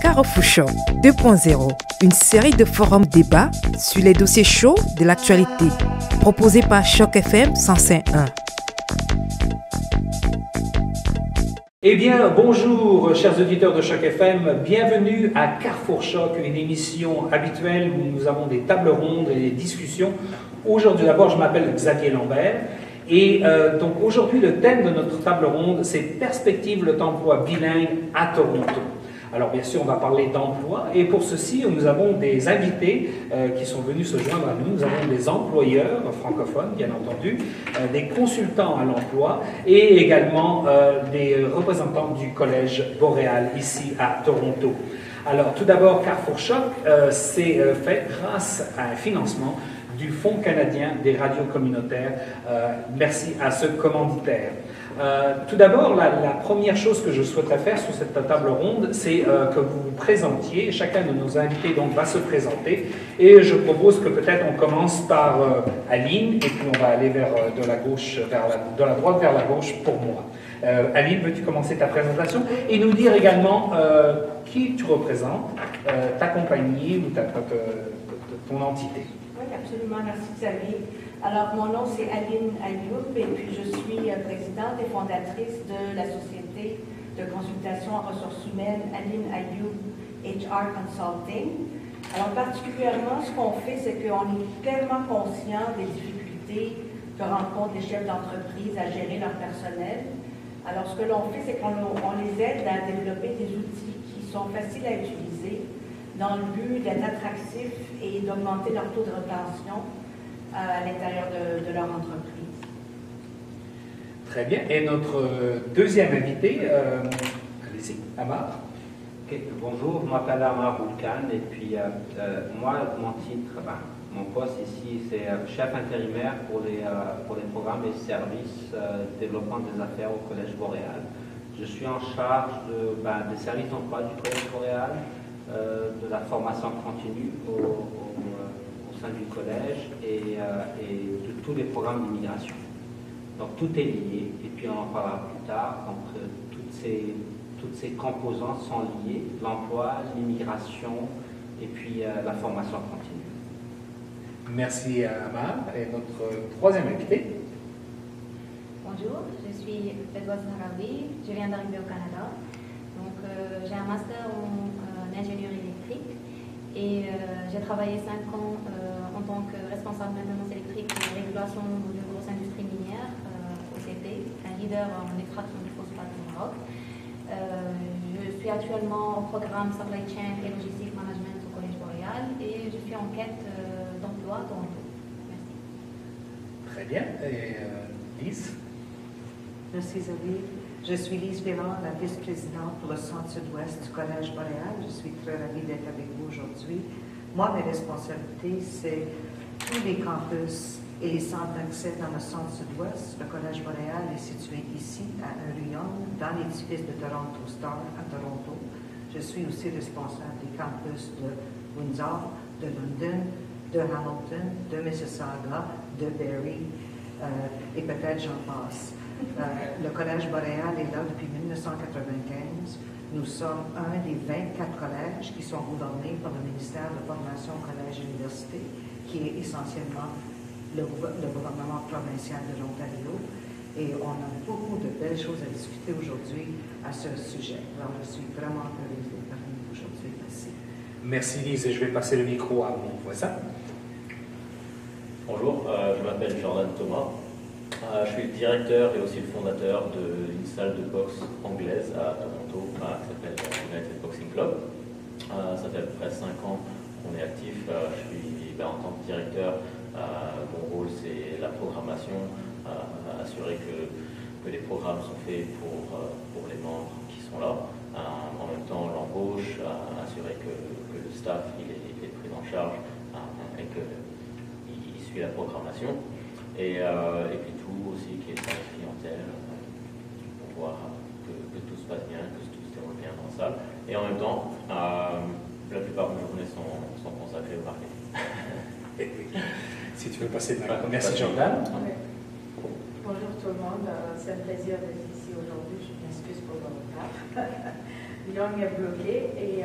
Carrefour Show 2.0, une série de forums débats sur les dossiers chauds de l'actualité, proposé par Choc FM 105.1. Eh bien, bonjour, chers auditeurs de Choc FM. Bienvenue à Carrefour Choc, une émission habituelle où nous avons des tables rondes et des discussions. Aujourd'hui, d'abord, je m'appelle Xavier Lambert. Et donc, aujourd'hui, le thème de notre table ronde, c'est Perspectives d'emploi bilingue à Toronto. Alors, bien sûr, on va parler d'emploi. Et pour ceci, nous avons des invités qui sont venus se joindre à nous. Nous avons des employeurs francophones, bien entendu, des consultants à l'emploi et également des représentants du Collège Boréal ici à Toronto. Alors, tout d'abord, Carrefour Choc, c'est fait grâce à un financement du Fonds canadien des radios communautaires. Merci à ce commanditaire. Tout d'abord, la première chose que je souhaiterais faire sur cette table ronde, c'est que vous vous présentiez. Chacun de nos invités donc, va se présenter. Et je propose que peut-être on commence par Aline, et puis on va aller de la gauche de la droite vers la gauche pour moi. Aline, veux-tu commencer ta présentation et nous dire également qui tu représentes, ta compagnie ou ton entité? Oui, absolument. Merci Xavier. Alors, mon nom c'est Aline Ayoub et puis je suis présidente et fondatrice de la société de consultation en ressources humaines Aline Ayoub HR Consulting. Alors, particulièrement, ce qu'on fait, c'est qu'on est pleinement conscient des difficultés que rencontrent les chefs d'entreprise à gérer leur personnel. Alors, ce que l'on fait, c'est qu'on les aide à développer des outils qui sont faciles à utiliser dans le but d'être attractifs et d'augmenter leur taux de rétention à l'intérieur de leur entreprise. Très bien. Et notre deuxième invité, allez-y, Amar. Okay. Bonjour, je m'appelle Amar Boulkan et puis moi, mon titre, mon poste ici, c'est chef intérimaire pour les programmes et services de développement des affaires au Collège Boréal. Je suis en charge des services d'emploi du Collège Boréal, de la formation continue au sein du collège et de tous les programmes d'immigration. Donc tout est lié et puis on en parlera plus tard. Donc toutes ces composantes sont liées, l'emploi, l'immigration et puis la formation continue. Merci Amar. Et notre troisième invité. Bonjour, je suis Edouard Sarawi, je viens d'arriver au Canada. Donc j'ai un master en ingénierie électrique et j'ai travaillé 5 ans en tant que responsable maintenance électrique et régulation d'une grosse industrie minière au CP, un leader en extraction du phosphate au Maroc. Je suis actuellement au programme Supply Chain et Logistique Management au Collège Boréal et je suis en quête d'emploi à Toronto. Merci. Très bien. Et Lise? Merci Xavier. Je suis Lise Vélan, la vice-présidente pour le centre-sud-ouest du Collège Boréal. Je suis très ravie d'être avec vous aujourd'hui. Moi, mes responsabilités, c'est tous les campus et les centres d'accès dans le centre-sud-ouest. Le Collège Boréal est situé ici, à Early-Young, dans l'édifice de Toronto Star, à Toronto. Je suis aussi responsable des campus de Windsor, de London, de Hamilton, de Mississauga, de Barrie, et peut-être j'en passe. Le Collège Boréal est là depuis 1995. Nous sommes un des 24 collèges qui sont gouvernés par le ministère de la Formation, Collège et Université, qui est essentiellement le gouvernement provincial de l'Ontario. Et on a beaucoup de belles choses à discuter aujourd'hui à ce sujet. Alors, je suis vraiment heureuse d'être parmi vous aujourd'hui. Merci. Merci Lise, et je vais passer le micro à mon voisin. Bonjour, je m'appelle Jordan Thomas. Je suis le directeur et aussi le fondateur d'une salle de boxe anglaise à Toronto qui s'appelle United Boxing Club. Ça fait à peu près 5 ans qu'on est actif. Je suis en tant que directeur. Mon rôle c'est la programmation, assurer que les programmes sont faits pour les membres qui sont là. En même temps l'embauche, assurer que le staff il est pris en charge et qu'il suit la programmation. Et puis tout aussi qui est service clientèle pour voir que tout se passe bien, que tout se déroule bien dans la salle. Et en même temps, la plupart de mes journées sont consacrées au marketing. Si tu veux passer de la merci Jordan. Bonjour tout le monde, c'est un plaisir d'être ici aujourd'hui. Je m'excuse pour le retard. langue est bloquée et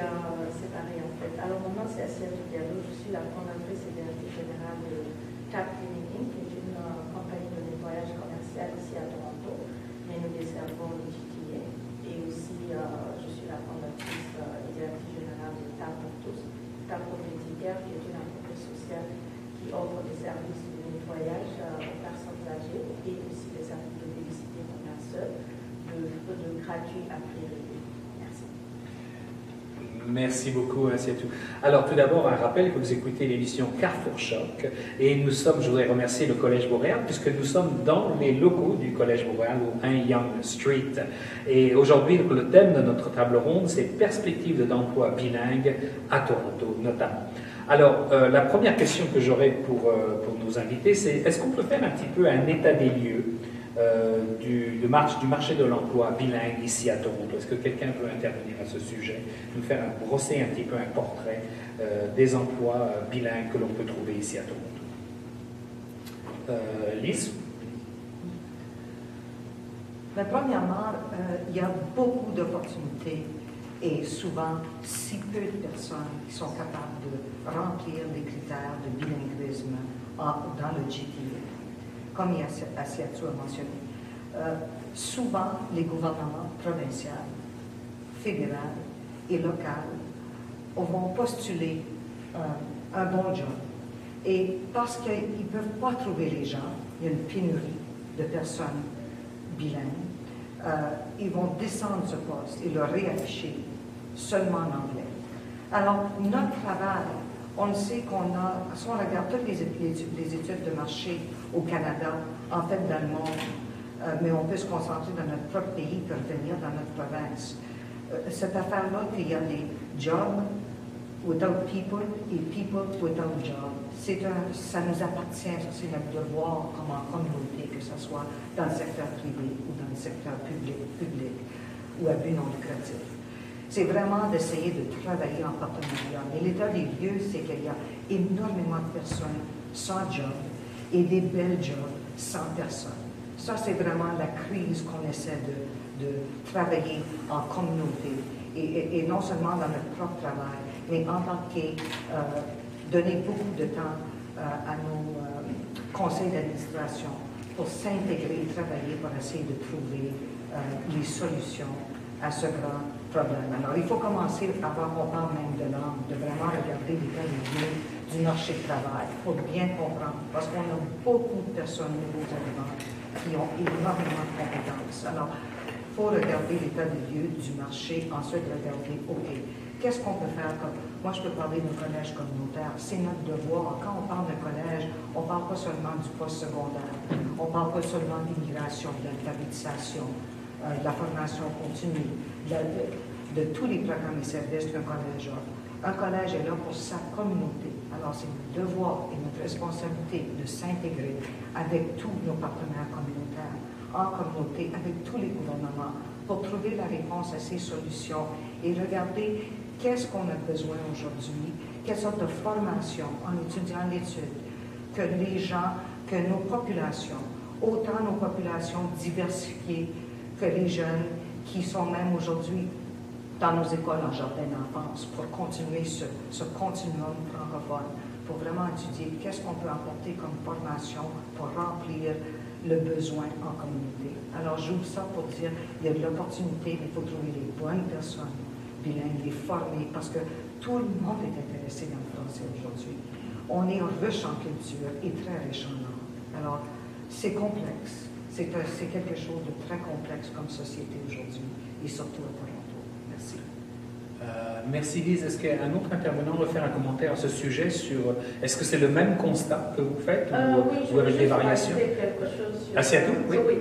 séparée en fait. Alors mon nom c'est Asiatou Diallo, je suis la fondatrice et directrice générale de Tap Cleaning Inc., qui est une compagnie de nettoyage commercial ici à Toronto, mais nous desservons le GTA. Et aussi je suis la fondatrice et directrice générale de Tap pour tous, Tap Propriétaire, qui est une entreprise sociale qui offre des services de nettoyage aux personnes âgées et aussi des services de publicité commerciale de gratuits à prix réduit. Merci. Merci beaucoup, Asiatou. Alors, tout d'abord, un rappel que vous écoutez l'émission Carrefour Choc et nous sommes, je voudrais remercier le Collège Boréal puisque nous sommes dans les locaux du Collège Boréal au 1 Yonge Street. Et aujourd'hui, le thème de notre table ronde, c'est perspectives d'emploi bilingue à Toronto, notamment. Alors, la première question que j'aurais pour nos invités, c'est est-ce qu'on peut faire un petit peu un état des lieux du marché de l'emploi bilingue ici à Toronto? Est-ce que quelqu'un peut intervenir à ce sujet, nous faire brosser un petit peu un portrait des emplois bilingues que l'on peut trouver ici à Toronto? Lise? Mais premièrement, il y a beaucoup d'opportunités et souvent si peu de personnes qui sont capables de remplir les critères de bilinguisme dans le GTA. Comme Asiatou a mentionné, souvent les gouvernements provinciaux, fédéraux et locaux vont postuler un bon job. Et parce qu'ils ne peuvent pas trouver les gens, il y a une pénurie de personnes bilingues, ils vont descendre ce poste et le réafficher seulement en anglais. Alors, notre travail, on sait qu'on a, si on regarde toutes les études de marché au Canada, en fait dans le monde, mais on peut se concentrer dans notre propre pays pour venir dans notre province. Cette affaire-là, qu'il y a des jobs without people et people without jobs, ça nous appartient, ça c'est notre devoir comme en communauté, que ce soit dans le secteur privé ou dans le secteur public ou à but non lucratif. C'est vraiment d'essayer de travailler en partenariat. Mais l'état des lieux, c'est qu'il y a énormément de personnes sans job et des belles jobs sans personne. Ça, c'est vraiment la crise qu'on essaie de travailler en communauté. Et non seulement dans notre propre travail, mais embarquer, donner beaucoup de temps à nos conseils d'administration pour s'intégrer, travailler pour essayer de trouver les solutions à ce grand problème. Alors, il faut commencer avant qu'on parle même de langue, de vraiment regarder l'état des lieux du marché de travail pour bien comprendre, parce qu'on a beaucoup de personnes nouveaux arrivants qui ont énormément de compétences. Alors, il faut regarder l'état des lieux du marché, ensuite regarder, OK, qu'est-ce qu'on peut faire comme... Moi, je peux parler d'un collège communautaire. C'est notre devoir. Quand on parle d'un collège, on ne parle pas seulement du post-secondaire. On ne parle pas seulement d'immigration, de l'alphabétisation, de la formation continue, de tous les programmes et services qu'un collège offre. Un collège est là pour sa communauté. Alors, c'est notre devoir et notre responsabilité de s'intégrer avec tous nos partenaires communautaires, en communauté, avec tous les gouvernements, pour trouver la réponse à ces solutions et regarder qu'est-ce qu'on a besoin aujourd'hui, quelle sorte de formation en étudiant l'étude, que les gens, que nos populations, autant nos populations diversifiées que les jeunes qui sont même aujourd'hui dans nos écoles en jardin d'enfance pour continuer ce continuum francophone, pour vraiment étudier qu'est-ce qu'on peut apporter comme formation pour remplir le besoin en communauté. Alors, j'ouvre ça pour dire il y a de l'opportunité, mais il faut trouver les bonnes personnes bilingues, les former, parce que tout le monde est intéressé dans le français aujourd'hui. On est riche en culture et très riche en langue. Alors, c'est complexe. C'est quelque chose de très complexe comme société aujourd'hui, et surtout à Toronto. Merci. Merci Lise. Est-ce qu'un autre intervenant veut faire un commentaire à ce sujet sur... Est-ce que c'est le même constat que vous faites ou avec des variations? Asiatou, oui. Oui.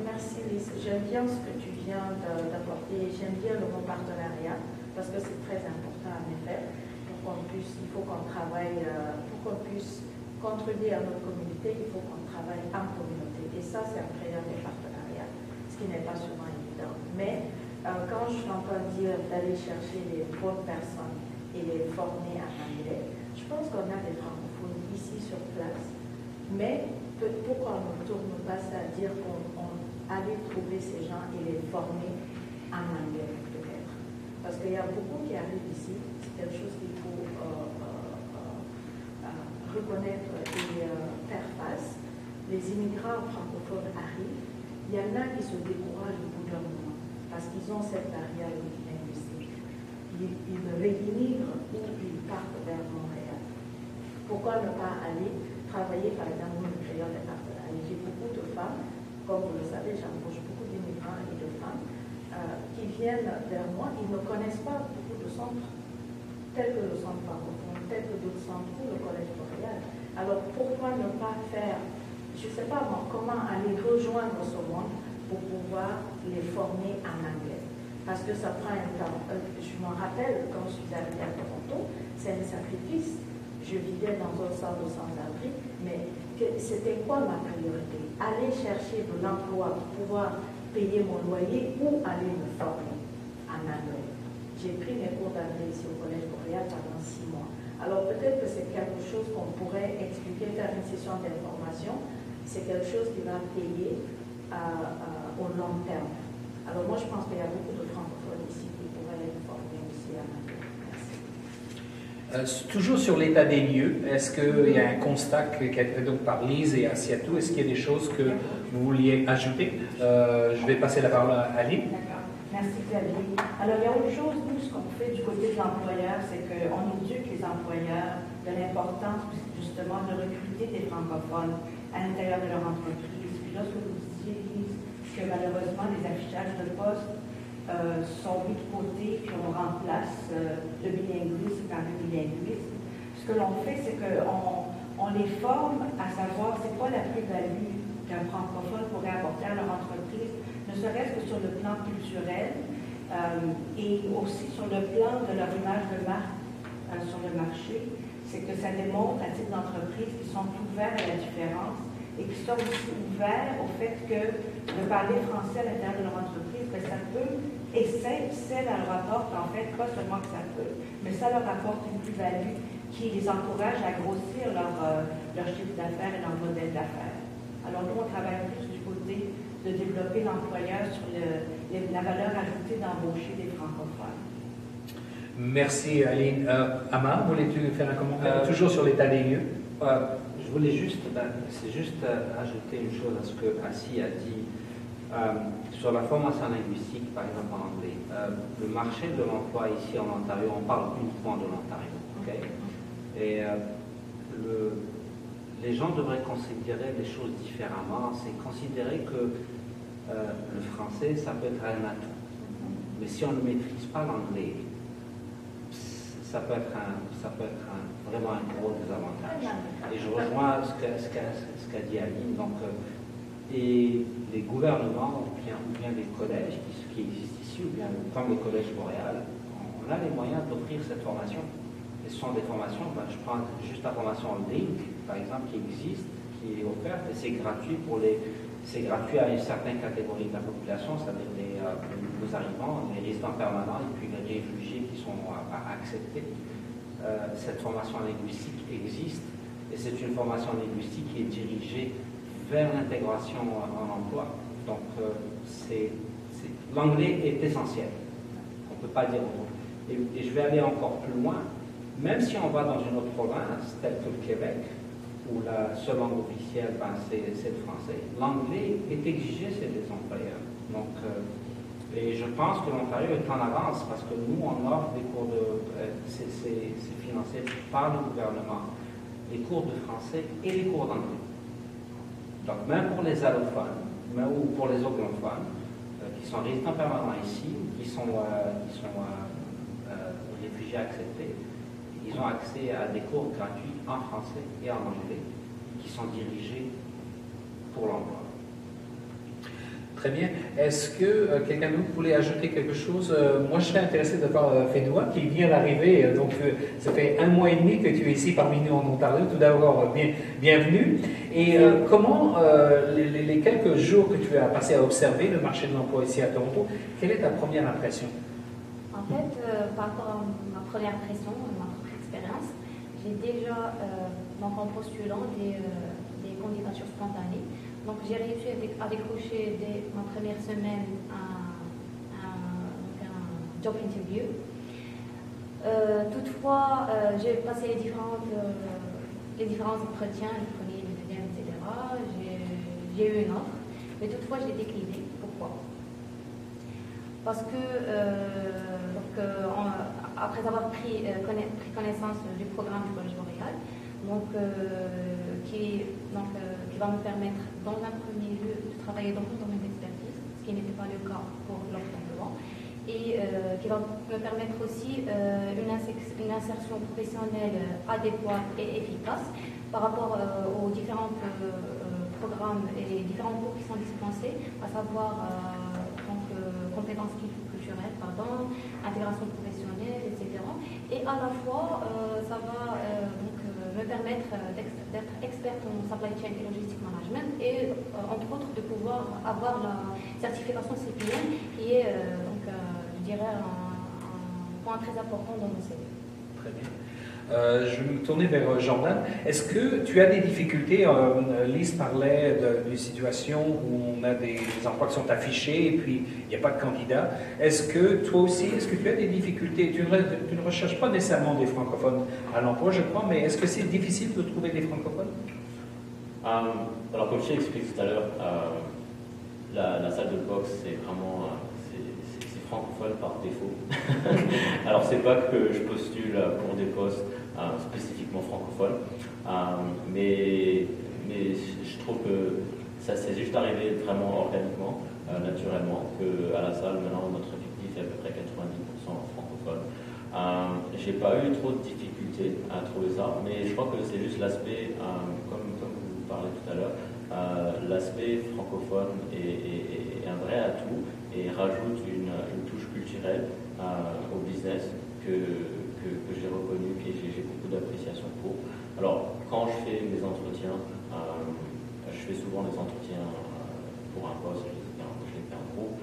Merci Lise. J'aime bien ce que tu viens d'apporter. J'aime bien le mot partenariat parce que c'est très important en effet. Il faut qu'on travaille, pour qu'on puisse contribuer à notre communauté, il faut qu'on travaille en communauté. Et ça, c'est en créant des partenariats, ce qui n'est pas souvent évident. Mais quand je t'entends dire d'aller chercher les bonnes personnes et les former en anglais, je pense qu'on a des francophones ici sur place. Mais pourquoi on ne tourne pas ça à dire qu'on allait trouver ces gens et les former en anglais? connaître et faire face. Les immigrants francophones arrivent. Il y en a qui se découragent au bout d'un moment parce qu'ils ont cette barrière linguistique. Ils rémigrent ou ils partent vers Montréal. Pourquoi ne pas aller travailler, par exemple, au Montréal départemental? J'ai beaucoup de femmes, comme vous le savez, j'embauche beaucoup d'immigrants et de femmes qui viennent vers moi. Ils ne connaissent pas beaucoup de centres, tels que le centre francophone, tels que d'autres centres ou le Collège Boréal. Alors pourquoi ne pas faire, je ne sais pas moi, comment aller rejoindre ce monde pour pouvoir les former en anglais? Parce que ça prend un temps. Je me rappelle, quand je suis arrivée à Toronto, c'est un sacrifice. Je vivais dans un centre sans-abri, mais c'était quoi ma priorité? Aller chercher de l'emploi pour pouvoir payer mon loyer ou aller me former en anglais. J'ai pris mes cours d'anglais ici au Collège Boréal pendant 6 mois. Alors peut-être que c'est quelque chose qu'on pourrait expliquer, faire une session d'information. C'est quelque chose qui va payer au long terme. Alors moi je pense qu'il y a beaucoup de francophones ici qui pourraient être formés aussi en anglais. Toujours sur l'état des lieux, est-ce qu'il y a un constat qui a été fait donc par Lise et Asiatou? Est-ce qu'il y a des choses que vous vouliez ajouter? Je vais passer la parole à Ali. D'accord. Merci Xavier. Alors il y a autre chose, nous, ce qu'on fait du côté de l'employeur, c'est qu'on éduque les employeurs de l'importance justement de recruter des francophones à l'intérieur de leur entreprise. Puis lorsque vous disiez, Lise, que malheureusement les affichages de poste sont mis de côté, puis on remplace le bilinguisme par le bilinguisme. Ce que l'on fait, c'est qu'on les forme à savoir c'est quoi la plus-value qu'un francophone pourrait apporter à leur entreprise, ne serait-ce que sur le plan culturel et aussi sur le plan de leur image de marque sur le marché. C'est que ça démontre à titre d'entreprise qu'ils sont ouverts à la différence et qu'ils sont aussi ouverts au fait que de parler français à l'intérieur de leur entreprise, ben, ça peut, et ça leur apporte en fait, pas seulement que ça peut, mais ça leur apporte une plus-value qui les encourage à grossir leur chiffre d'affaires et leur modèle d'affaires. Alors nous, on travaille plus du côté de développer l'employeur sur la valeur ajoutée d'embaucher des francophones. Merci Aline. Amar, voulais-tu faire un commentaire toujours sur l'état des lieux? Je voulais juste, ajouter une chose à ce que Assi a dit sur la formation linguistique, par exemple en anglais. Le marché de l'emploi ici en Ontario, on parle uniquement de l'Ontario. Okay? Et les gens devraient considérer les choses différemment. C'est considérer que le français, ça peut être un atout. Mais si on ne maîtrise pas l'anglais, ça peut être vraiment un gros désavantage. Et je rejoins ce qu'a dit Aline. Donc, et les gouvernements ou bien les collèges qui existent ici, ou bien comme le Collège Boréal, on a les moyens d'offrir cette formation. Et ce sont des formations, je prends juste la formation en ligne, par exemple, qui existe, qui est offerte, et c'est gratuit c'est gratuit à une certaine catégorie de la population, c'est-à-dire les nouveaux arrivants, les résidents permanents et puis les réfugiés qui sont acceptés. Cette formation linguistique existe et c'est une formation linguistique qui est dirigée vers l'intégration en emploi. Donc l'anglais est essentiel. On ne peut pas dire autrement. Et je vais aller encore plus loin. Même si on va dans une autre province, telle que le Québec, où la seule langue officielle, c'est le français, l'anglais est exigé chez les employeurs. Donc, et je pense que l'Ontario est en avance parce que nous, on offre des cours c'est financé par le gouvernement, les cours de français et les cours d'anglais. Donc, même pour les allophones, ou pour les anglophones, qui sont résidents permanents ici, qui sont réfugiés acceptés, ils ont accès à des cours gratuits en français et en anglais qui sont dirigés pour l'emploi. Très bien. Est-ce que quelqu'un d'autre voulait ajouter quelque chose? Moi, je serais intéressé de voir Fenoua qui vient d'arriver. Donc, ça fait 1 mois et demi que tu es ici parmi nous en Ontario. Tout d'abord, bienvenue. Et comment, les quelques jours que tu as passé à observer le marché de l'emploi ici à Toronto, quelle est ta première impression? En fait, par rapport à ma première impression, ma propre expérience, j'ai déjà, donc en postulant des candidatures spontanées, donc j'ai réussi à décrocher dès ma première semaine un job interview. Toutefois, j'ai passé les différentes les différents entretiens, le premier, le deuxième, etc. J'ai eu une offre, mais toutefois je l'ai déclinée. Pourquoi? Parce que après avoir pris connaissance du programme du Collège Boréal, qui va me permettre dans un premier lieu de travailler dans mon domaine d'expertise, ce qui n'était pas le cas pour l'offre d'emploi, et qui va me permettre aussi une insertion professionnelle adéquate et efficace par rapport aux différents programmes et différents cours qui sont dispensés, à savoir compétences culturelles, intégration professionnelle, etc. Et à la fois, ça va me permettre d'être experte en supply chain et logistic management et entre autres de pouvoir avoir la certification CPM qui est je dirais un point très important dans mon CV. Très bien. Je vais me tourner vers Jordan. Est-ce que tu as des difficultés? Lise parlait d'une situation où on a des emplois qui sont affichés et puis il n'y a pas de candidat. Est-ce que toi aussi, est-ce que tu as des difficultés? Tu ne recherches pas nécessairement des francophones à l'emploi, je crois, mais est-ce que c'est difficile de trouver des francophones? Alors, comme je t'ai expliqué tout à l'heure, la salle de boxe, c'est vraiment francophone par défaut. Alors, c'est pas que je postule pour des postes spécifiquement francophones, mais je trouve que ça s'est juste arrivé vraiment organiquement, naturellement, qu'à la salle, maintenant, notre effectif est à peu près 90% francophone. J'ai pas eu trop de difficultés à trouver ça, mais je crois que c'est juste l'aspect, comme vous parlez tout à l'heure, l'aspect francophone est un vrai atout et rajoute une touche culturelle au business que j'ai reconnu et j'ai beaucoup d'appréciation pour. Alors, quand je fais mes entretiens, je fais souvent des entretiens pour un poste, je les fais en groupe,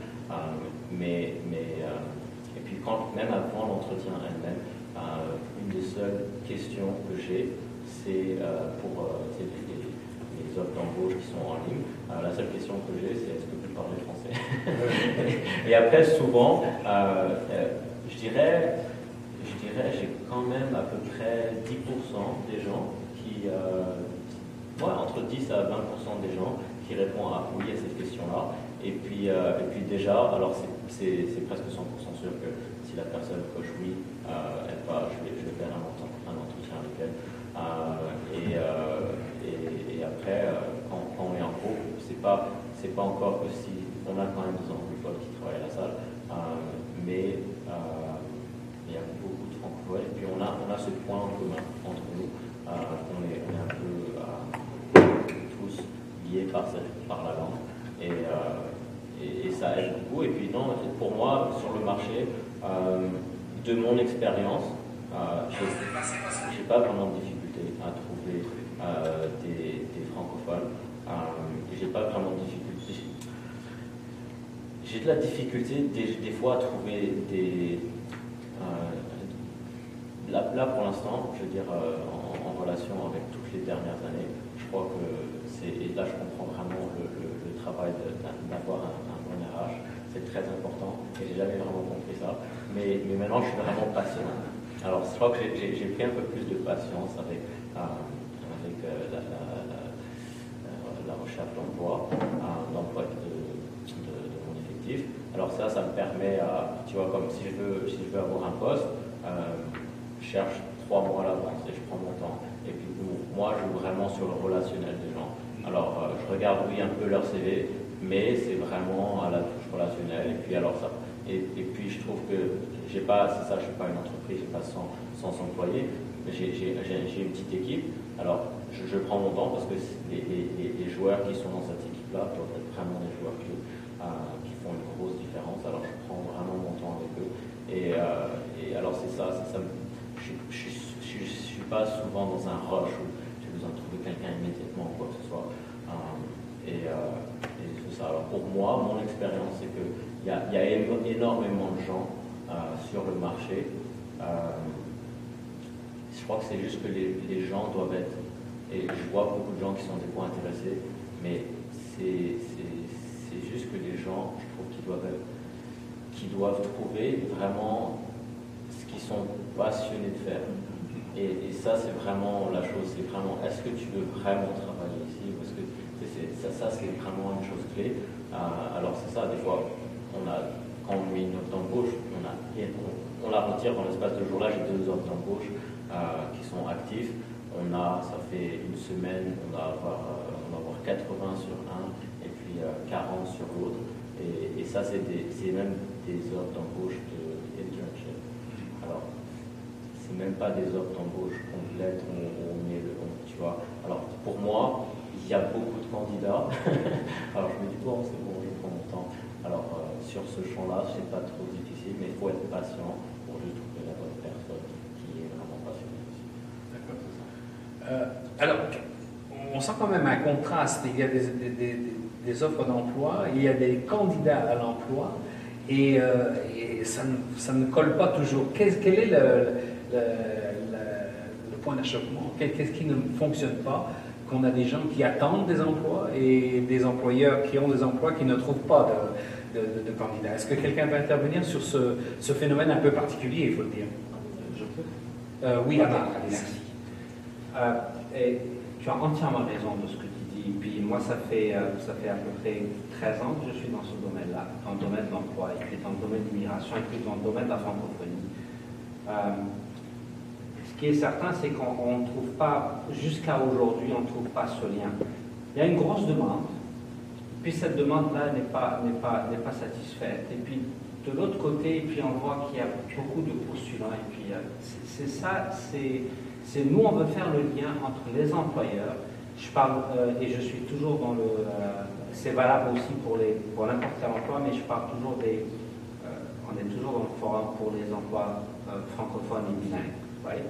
et puis même avant l'entretien elle-même, une des seules questions que j'ai, c'est pour les offres d'embauche qui sont en ligne. La seule question que j'ai, c'est est-ce que vous parlez français? Et après, souvent, je dirais, j'ai quand même à peu près 10% des gens qui, entre 10 à 20% des gens qui répondent à oui à cette question-là. Et puis déjà, alors c'est presque 100% sûr que si la personne coche oui, je vais faire un entretien avec elle. Et après, quand on est en groupe, c'est pas encore que si on a quand même des anglophones qui travaillent à la salle, mais il y a beaucoup de francophones et puis on a ce point en commun entre nous. On est un peu tous liés par la langue et ça aide beaucoup. Et puis non, pour moi, sur le marché, de mon expérience, j'ai pas vraiment de difficulté à trouver des francophones. J'ai pas vraiment de difficulté. J'ai de la difficulté des fois à trouver des. Là pour l'instant, je veux dire, en relation avec toutes les dernières années, je crois que et là je comprends vraiment le travail d'avoir un bon RH, c'est très important et j'ai jamais vraiment compris ça. Mais maintenant je suis vraiment patient. Alors je crois que j'ai pris un peu plus de patience avec la recherche d'emploi, d'emploi de mon effectif. Alors ça me permet, tu vois, comme si je veux avoir un poste, je cherche 3 mois à l'avance et je prends mon temps. Et puis moi, je joue vraiment sur le relationnel des gens. Alors je regarde, oui, un peu leur CV, mais c'est vraiment à la touche relationnelle. Et puis alors ça. Et puis je trouve que c'est ça, je ne suis pas une entreprise, je ne suis pas 100 employés. J'ai une petite équipe. Alors je prends mon temps parce que les joueurs qui sont dans cette équipe-là doivent être vraiment des joueurs qui font une grosse différence. Alors je prends vraiment mon temps avec eux. Et alors c'est ça je ne suis pas souvent dans un rush où j'ai besoin de trouver quelqu'un immédiatement ou quoi que ce soit. Et c'est ça. Alors pour moi, mon expérience, c'est qu'il y a énormément de gens sur le marché. Je crois que c'est juste que les gens doivent être, et je vois beaucoup de gens qui sont des fois intéressés, mais c'est juste que les gens, je trouve qu'ils doivent trouver vraiment ce qu'ils sont passionnés de faire. Et ça, c'est vraiment la chose. C'est vraiment, est-ce que tu veux vraiment travailler ici? Parce que ça c'est vraiment une chose clé. Alors c'est ça, des fois, quand on met une offre d'embauche, on la retire dans l'espace de jour-là. J'ai 2 offres d'embauche qui sont actifs. Ça fait une semaine, on va avoir 80 sur un et puis 40 sur l'autre. Et ça, c'est même des offres d'embauche d'internship. Alors, c'est même pas des offres d'embauche complètes où on met tu vois. Alors, pour moi, il y a beaucoup de candidats. Alors, je me dis, bon, c'est bon, je prends mon temps. Alors, sur ce champ-là, c'est pas trop difficile, mais il faut être patient pour juste trouver la bonne personne qui est vraiment passionnée aussi. D'accord, c'est ça. Alors, on sent quand même un contraste. Il y a des offres d'emploi, il y a des candidats à l'emploi, et ça ne colle pas toujours. Quel est le point d'achoppement? Qu'est-ce qui ne fonctionne pas? Qu'on a des gens qui attendent des emplois et des employeurs qui ont des emplois qui ne trouvent pas de candidats. Est-ce que quelqu'un va intervenir sur ce phénomène un peu particulier, il faut le dire? Je peux? Oui, Amar, merci. Et tu as entièrement raison de ce que tu dis. Puis moi, ça fait à peu près 13 ans que je suis dans ce domaine-là, dans le domaine de l'emploi, et puis dans le domaine de l'immigration, et puis dans le domaine de la francophonie. Ce qui est certain, c'est qu'on ne trouve pas, jusqu'à aujourd'hui, on ne trouve pas ce lien. Il y a une grosse demande, puis cette demande-là n'est pas satisfaite. Et puis de l'autre côté, puis on voit qu'il y a beaucoup de postulants. Et puis c'est ça, c'est nous, on veut faire le lien entre les employeurs. Je parle, et je suis toujours dans c'est valable aussi pour n'importe quel emploi, mais je parle toujours on est toujours dans le forum pour les emplois francophones et bilingues, right?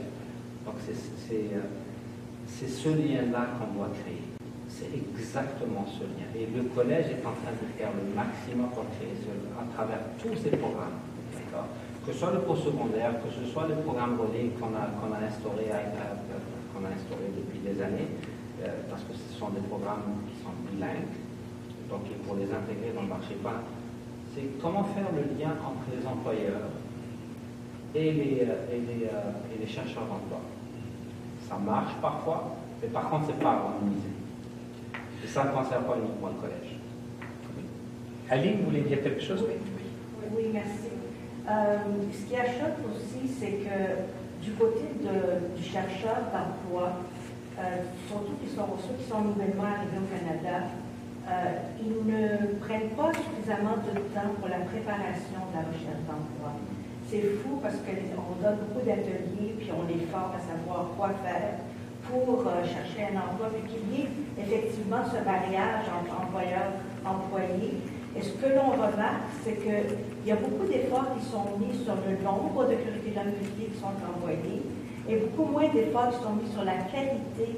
Donc c'est ce lien-là qu'on doit créer. C'est exactement ce lien. Et le collège est en train de faire le maximum pour créer à travers tous ces programmes, d'accord? Que ce soit le postsecondaire, que ce soit le programme relais qu'on a instauré depuis des années, parce que ce sont des programmes qui sont bilingues, donc pour les intégrer dans le marché, c'est comment faire le lien entre les employeurs et les chercheurs d'emploi. Ça marche parfois, mais par contre, c'est pas harmonisé. Et ça ne concerne pas uniquement le collège. Aline, vous voulez dire quelque chose? Oui, merci. Ce qui achoppe aussi, c'est que du côté du chercheur d'emploi, surtout ceux qui sont nouvellement arrivés au Canada, ils ne prennent pas suffisamment de temps pour la préparation de la recherche d'emploi. C'est fou parce qu'on donne beaucoup d'ateliers puis on les forme à savoir quoi faire pour chercher un emploi, puis qu'il y ait effectivement ce mariage entre employeur-employé. Et ce que l'on remarque, c'est qu'il y a beaucoup d'efforts qui sont mis sur le nombre de curriculums vitae qui sont envoyés et beaucoup moins d'efforts qui sont mis sur la qualité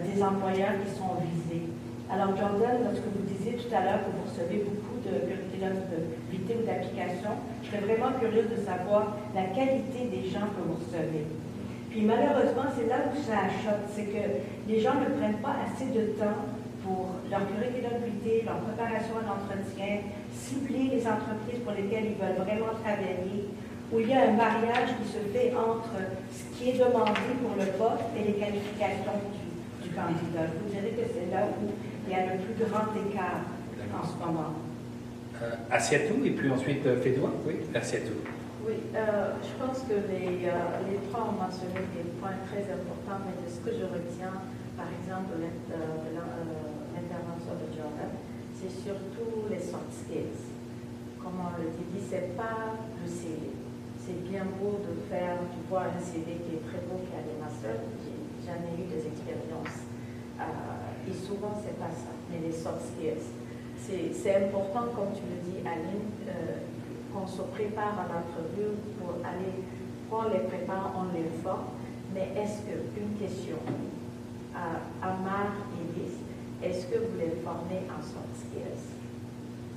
des employeurs qui sont visés. Alors, Jordan, lorsque vous disiez tout à l'heure que vous recevez beaucoup de curriculums vitae ou d'applications, je serais vraiment curieuse de savoir la qualité des gens que vous recevez. Puis malheureusement, c'est là où ça achoppe, c'est que les gens ne prennent pas assez de temps pour leur curriculum vitae, leur préparation à l'entretien, cibler les entreprises pour lesquelles ils veulent vraiment travailler, où il y a un mariage qui se fait entre ce qui est demandé pour le poste et les qualifications du candidat. Je vous dirais que c'est là où il y a le plus grand écart en ce moment. Assiatou, et puis ensuite Fédois. Oui, Assiatou. Oui, je pense que les trois ont mentionné des points très importants, mais de ce que je retiens, par exemple, de l'intervention de Jordan, c'est surtout les soft skills. Comme on le dit, c'est pas le CV. C'est bien beau de faire, tu vois, un CV qui est très beau, qui a des masters. J'ai jamais eu des expériences. Et souvent, c'est pas ça, mais les soft skills. C'est important, comme tu le dis, Aline, qu'on se prépare à l'entrevue pour aller, on les prépare, on les forme. Mais est-ce que, une question, Amar et Lise, est-ce que vous les formez en soft skills?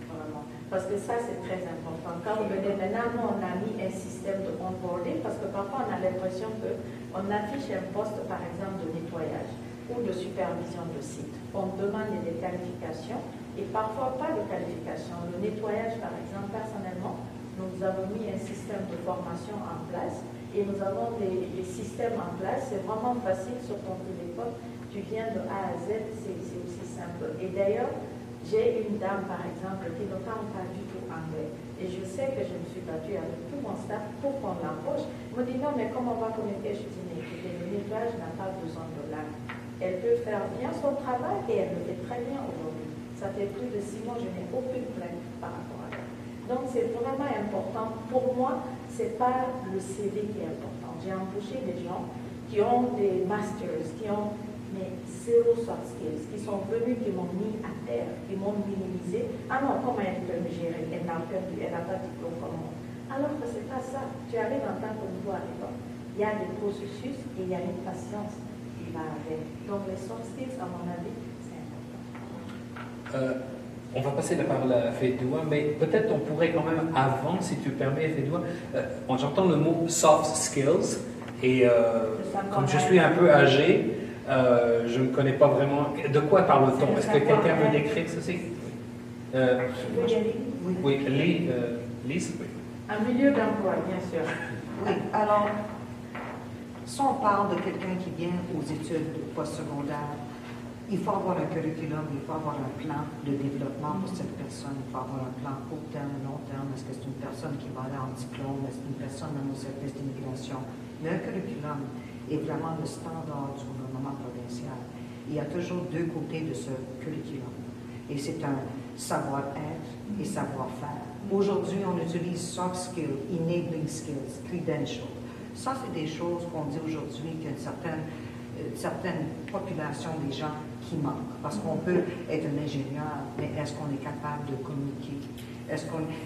Vraiment. Parce que ça, c'est très important. Quand vous venez maintenant, on a mis un système de onboarding, parce que parfois, on a l'impression qu'on affiche un poste, par exemple, de nettoyage ou de supervision de site. On demande des qualifications et parfois pas de qualifications. Le nettoyage, par exemple, personnellement, nous avons mis un système de formation en place Et nous avons des systèmes en place. C'est vraiment facile sur ton téléphone. Tu viens de A à Z, c'est aussi simple. Et d'ailleurs, j'ai une dame, par exemple, qui ne parle pas du tout anglais. Et je sais que je me suis battue avec tout mon staff pour qu'on l'embauche. Elle me dit non, mais comment on va communiquer? Je dis mais écoutez, le nettoyage n'a pas besoin de langue. Elle peut faire bien son travail et elle le fait très bien aujourd'hui. Ça fait plus de 6 mois, je n'ai aucune plainte par rapport à elle. Donc c'est vraiment important. Pour moi, ce n'est pas le CV qui est important. J'ai embauché des gens qui ont des masters, qui ont mais zéro soft skills, qui sont venus, qui m'ont mis à terre, qui m'ont minimisé. Ah non, comment elle peut me gérer? Elle n'a pas de diplôme comme moi. Alors que ce n'est pas ça. Tu arrives en tant que nouveau arrivant. Il y a des processus et il y a une patience qui va avec. Donc les soft skills, à mon avis, c'est important. On va passer la parole à Fedoua, mais peut-être on pourrait quand même, avant, si tu permets, Fedoua, j'entends le mot soft skills, et comme je suis un peu âgé, je ne connais pas vraiment. De quoi parle-t-on? Est-ce que quelqu'un veut décrire ceci? Oui, Lise, oui. Un milieu d'emploi, bien sûr. Oui, alors, si on parle de quelqu'un qui vient aux études postsecondaires, il faut avoir un curriculum, il faut avoir un plan de développement pour cette personne, il faut avoir un plan court terme, long terme. Est-ce que c'est une personne qui va aller en diplôme? Est-ce que c'est une personne dans nos services d'immigration? Le curriculum est vraiment le standard du gouvernement provincial. Il y a toujours deux côtés de ce curriculum. Et c'est un savoir-être et savoir-faire. Aujourd'hui, on utilise soft skills, enabling skills, credentials. Ça, c'est des choses qu'on dit aujourd'hui qu'il y a une certaine population des gens qui manquent. Parce qu'on peut être un ingénieur, mais est-ce qu'on est capable de communiquer?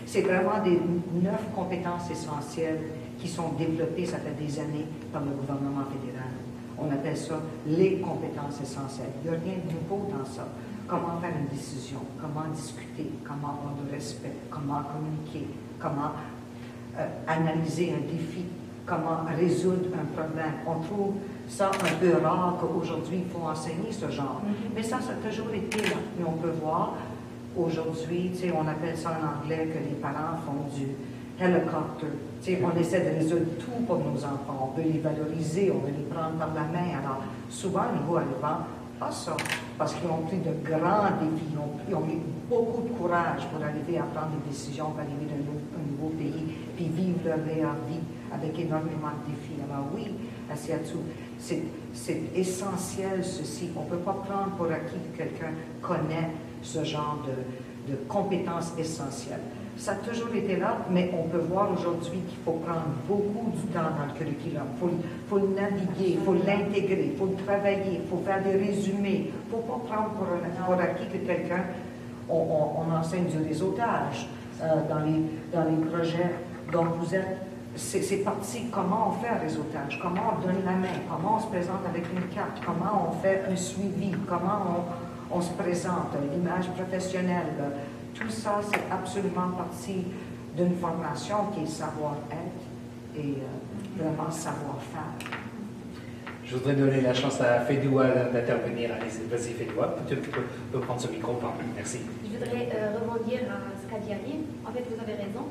C'est vraiment des 9 compétences essentielles qui sont développées, ça fait des années, par le gouvernement fédéral. On appelle ça les compétences essentielles. Il n'y a rien de nouveau dans ça. Comment faire une décision, comment discuter, comment avoir du respect, comment communiquer, comment analyser un défi, comment résoudre un problème. On trouve ça un peu rare qu'aujourd'hui, il faut enseigner ce genre. Mais ça a toujours été là. Et on peut voir, aujourd'hui, on appelle ça en anglais que les parents font du helicopter. On essaie de résoudre tout pour nos enfants. On veut les valoriser, on veut les prendre par la main. Alors, souvent, les nouveaux arrivants, pas ça, parce qu'ils ont pris de grands défis, ils ont eu beaucoup de courage pour arriver à prendre des décisions, pour arriver dans un nouveau pays, puis vivre leur meilleure vie avec énormément de défis. Alors oui, c'est essentiel ceci. On ne peut pas prendre pour acquis que quelqu'un connaît ce genre de compétences essentielles. Ça a toujours été là, mais on peut voir aujourd'hui qu'il faut prendre beaucoup du temps dans le curriculum. Il faut le naviguer, il faut l'intégrer, il faut le travailler, il faut faire des résumés. Il ne faut pas prendre pour acquis que quelqu'un, on enseigne du réseautage dans les projets dont vous êtes. C'est parti, comment on fait un réseautage, comment on donne la main, comment on se présente avec une carte, comment on fait un suivi, comment on se présente, l'image professionnelle. Tout ça, c'est absolument partie d'une formation qui est savoir-être et vraiment savoir-faire. Je voudrais donner la chance à Fedoua d'intervenir. Allez, vas-y Fedoua, tu peux prendre ce micro. Merci. Je voudrais rebondir à ce qu'a dit Aline. En fait, vous avez raison.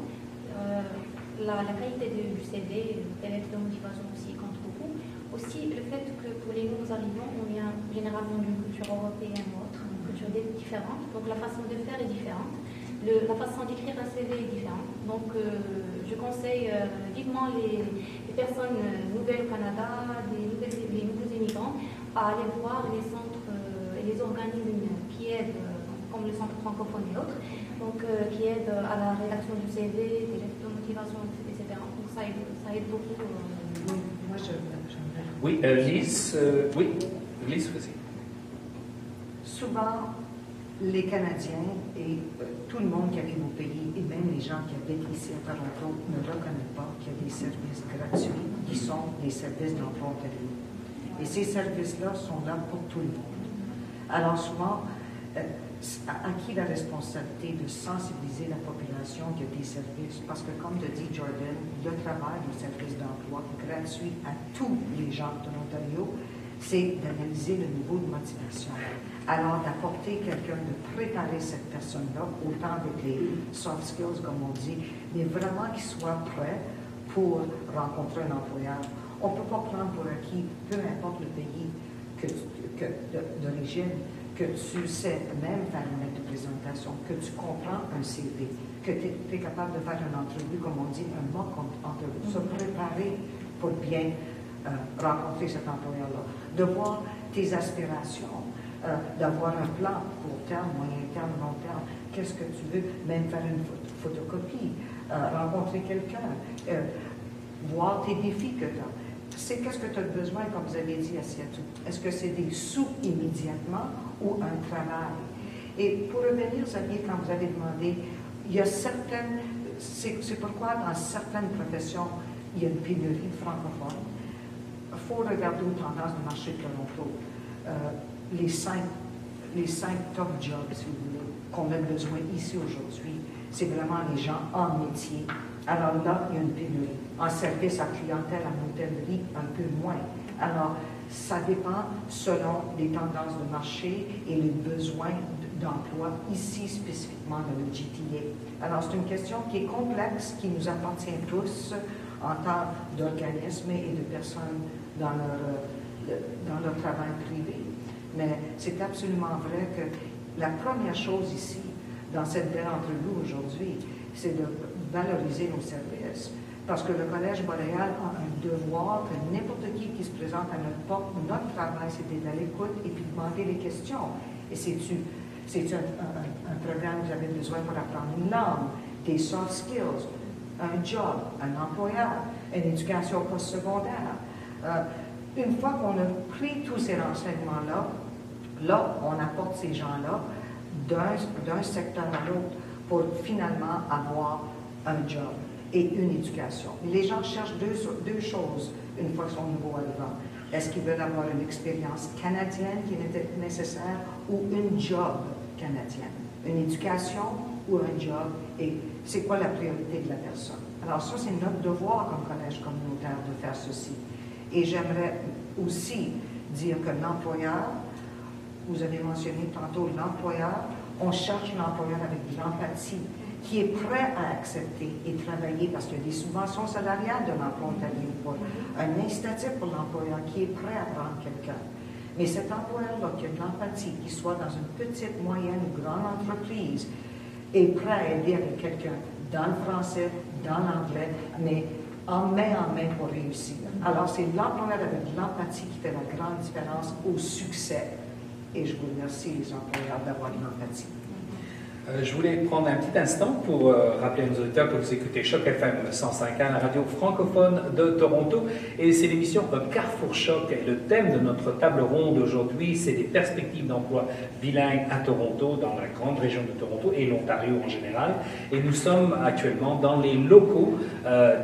La qualité du CV, des lettres de motivation aussi compte beaucoup. Aussi, le fait que pour les nouveaux arrivants, on vient généralement d'une culture européenne ou autre, une culture différente. Donc la façon de faire est différente. La façon d'écrire un CV est différente. Donc je conseille vivement les personnes nouvelles au Canada, les nouveaux immigrants, à aller voir les centres et les organismes qui aident, comme le centre francophone et autres, donc qui aident à la rédaction du CV, des lettres de motivation, etc. Donc ça aide beaucoup. Oui, moi j'aimerais. Oui, Lise, Lise aussi. Souvent, les Canadiens et tout le monde qui arrive au pays, et même les gens qui habitent ici à Toronto, ne reconnaissent pas qu'il y a des services gratuits qui sont des services d'emploi Ontario. Et ces services-là sont là pour tout le monde. Alors souvent, à qui la responsabilité de sensibiliser la population qu'il y a des services? Parce que comme te dit Jordan, le travail du service d'emploi gratuit à tous les gens de l'Ontario, c'est d'analyser le niveau de motivation. Alors, d'apporter quelqu'un, de préparer cette personne-là, autant avec les soft skills, comme on dit, mais vraiment qu'il soit prêt pour rencontrer un employeur. On ne peut pas prendre pour acquis, peu importe le pays d'origine, que tu sais même faire une lettre de présentation, que tu comprends un CV, que tu es capable de faire une entrevue, comme on dit, un mock entrevue, se préparer pour bien rencontrer cet employeur-là, de voir tes aspirations, d'avoir un plan court terme, moyen terme, long terme, qu'est-ce que tu veux, même faire une photocopie, rencontrer quelqu'un, voir tes défis que tu as. C'est qu'est-ce que tu as besoin, comme vous avez dit à Seattle. Est-ce que c'est des sous immédiatement ou un travail? Et pour revenir, Xavier, quand vous avez demandé, il y a certaines, c'est pourquoi dans certaines professions, il y a une pénurie francophone. Il faut regarder aux tendances du marché de Toronto. Les cinq top jobs, si vous voulez, qu'on a besoin ici aujourd'hui, c'est vraiment les gens en métier. Alors là, il y a une pénurie. En service à clientèle, en hôtellerie, un peu moins. Alors, ça dépend selon les tendances de marché et les besoins d'emploi ici spécifiquement dans le GTA. Alors, c'est une question qui est complexe, qui nous appartient tous en tant d'organismes et de personnes dans leur travail privé. Mais c'est absolument vrai que la première chose ici, dans cette belle entrevue aujourd'hui, c'est de valoriser nos services. Parce que le Collège Boréal a un devoir que n'importe qui se présente à notre porte, notre travail, c'est d'être à l'écoute et puis demander les questions. Et c'est un programme que vous avez besoin pour apprendre une langue, des soft skills, un job, un employeur, une éducation postsecondaire. Une fois qu'on a pris tous ces renseignements-là, là, on apporte ces gens-là d'un secteur à l'autre pour finalement avoir un job et une éducation. Les gens cherchent deux choses une fois qu'ils sont nouveaux arrivants. Est-ce qu'ils veulent avoir une expérience canadienne qui est nécessaire ou une job canadienne? Une éducation ou un job? Et c'est quoi la priorité de la personne? Alors ça, c'est notre devoir comme collège communautaire de faire ceci. Et j'aimerais aussi dire que l'employeur, vous avez mentionné tantôt l'employeur, on cherche l'employeur avec de l'empathie, qui est prêt à accepter et travailler, parce qu'il y a des subventions salariales de l'emploi ontarien, un incitatif pour l'employeur qui est prêt à prendre quelqu'un. Mais cet employeur-là qui a de l'empathie, qui soit dans une petite, moyenne ou grande entreprise, est prêt à aider avec quelqu'un dans le français, dans l'anglais, mais en main pour réussir. Alors, c'est l'employeur avec de l'empathie qui fait la grande différence au succès. Et je vous remercie, les employeurs, d'avoir de l'empathie. Je voulais prendre un petit instant pour rappeler à nos auditeurs que vous écoutez Choc FM 105.1, la radio francophone de Toronto. Et c'est l'émission Carrefour Choc. Et le thème de notre table ronde aujourd'hui, c'est des perspectives d'emploi bilingues à Toronto, dans la grande région de Toronto et l'Ontario en général. Et nous sommes actuellement dans les locaux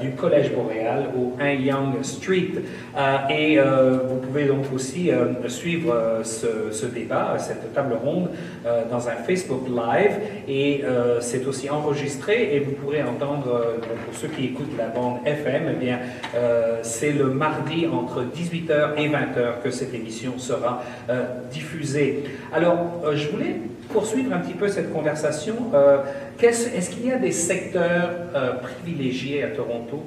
du Collège Boréal au 1 Yonge Street. Vous pouvez donc aussi suivre ce débat, cette table ronde, dans un Facebook Live. Et c'est aussi enregistré et vous pourrez entendre, pour ceux qui écoutent la bande FM, eh bien, c'est le mardi entre 18h et 20h que cette émission sera diffusée. Alors, je voulais poursuivre un petit peu cette conversation. Est-ce qu'il y a des secteurs privilégiés à Toronto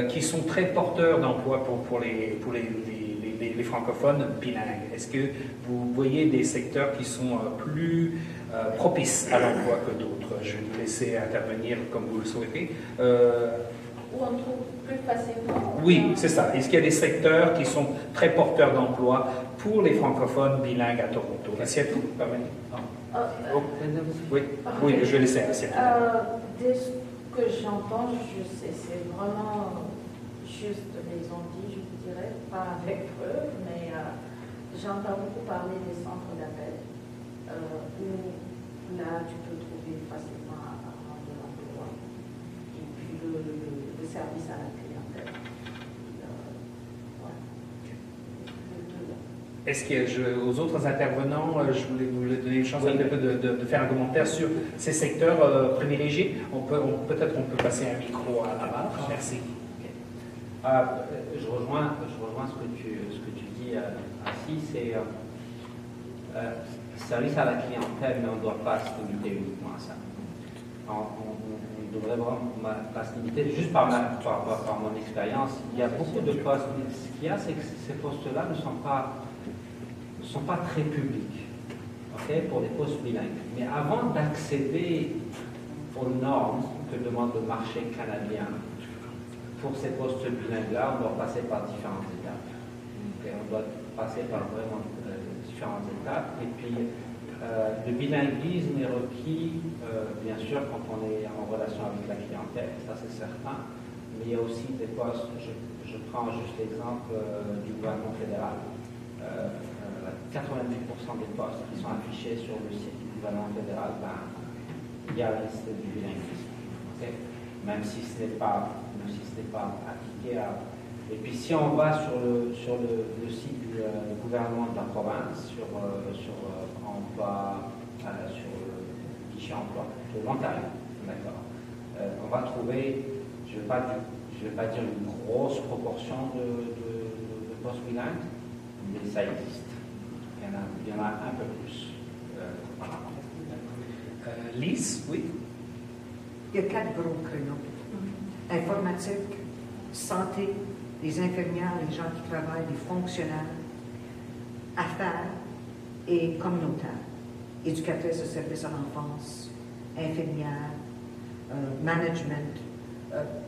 qui sont très porteurs d'emploi pour les francophones bilingues? Est-ce que vous voyez des secteurs qui sont plus propices à l'emploi que d'autres? Je vais vous laisser intervenir comme vous le souhaitez. Où on trouve plus facilement? Oui, c'est ça. Est-ce qu'il y a des secteurs qui sont très porteurs d'emploi pour les francophones bilingues à Toronto? Seattle, oui, je vais laisser Seattle. Dès ce que j'entends, c'est vraiment juste les Antilles, je vous dirais, pas avec preuve, mais j'entends beaucoup parler des centres d'appel, où là, tu peux trouver facilement de l'emploi. Et puis le service à la clientèle. Est-ce que aux autres intervenants, je voulais vous donner une chance un peu de faire un commentaire sur ces secteurs privilégiés. Peut-être qu'on peut passer un micro à Marc. Merci. Je rejoins ce que tu dis, Assis, c'est service à la clientèle, mais on ne doit pas se limiter uniquement à ça. On devrais vraiment pas se limiter, juste par mon expérience, il y a beaucoup de postes. Ce qu'il y a, c'est que ces postes-là ne sont pas très publics, okay, pour des postes bilingues. Mais avant d'accéder aux normes que demande le marché canadien, pour ces postes bilingues-là, on doit passer par différentes étapes. Okay, on doit passer par vraiment différentes étapes. Et puis, le bilinguisme est requis, bien sûr, quand on est en relation avec la clientèle, ça c'est certain. Mais il y a aussi des postes, je prends juste l'exemple du gouvernement fédéral. 90% des postes qui sont affichés sur le site du gouvernement fédéral, il y a la liste du bilinguisme. Okay? Même si ce n'est pas appliqué à... Et puis si on va sur le site du gouvernement de la province, sur emploi, sur le guichet emploi de l'Ontario, d'accord, on va trouver, je ne vais pas dire une grosse proportion de postes bilingues, mais ça existe. Il y en a un peu plus. Voilà. Lise, oui. Il y a 4 gros créneaux. Informatique, santé, les infirmières, les gens qui travaillent, les fonctionnaires, affaires et communautaires, éducatrices de services à l'enfance, infirmières, management,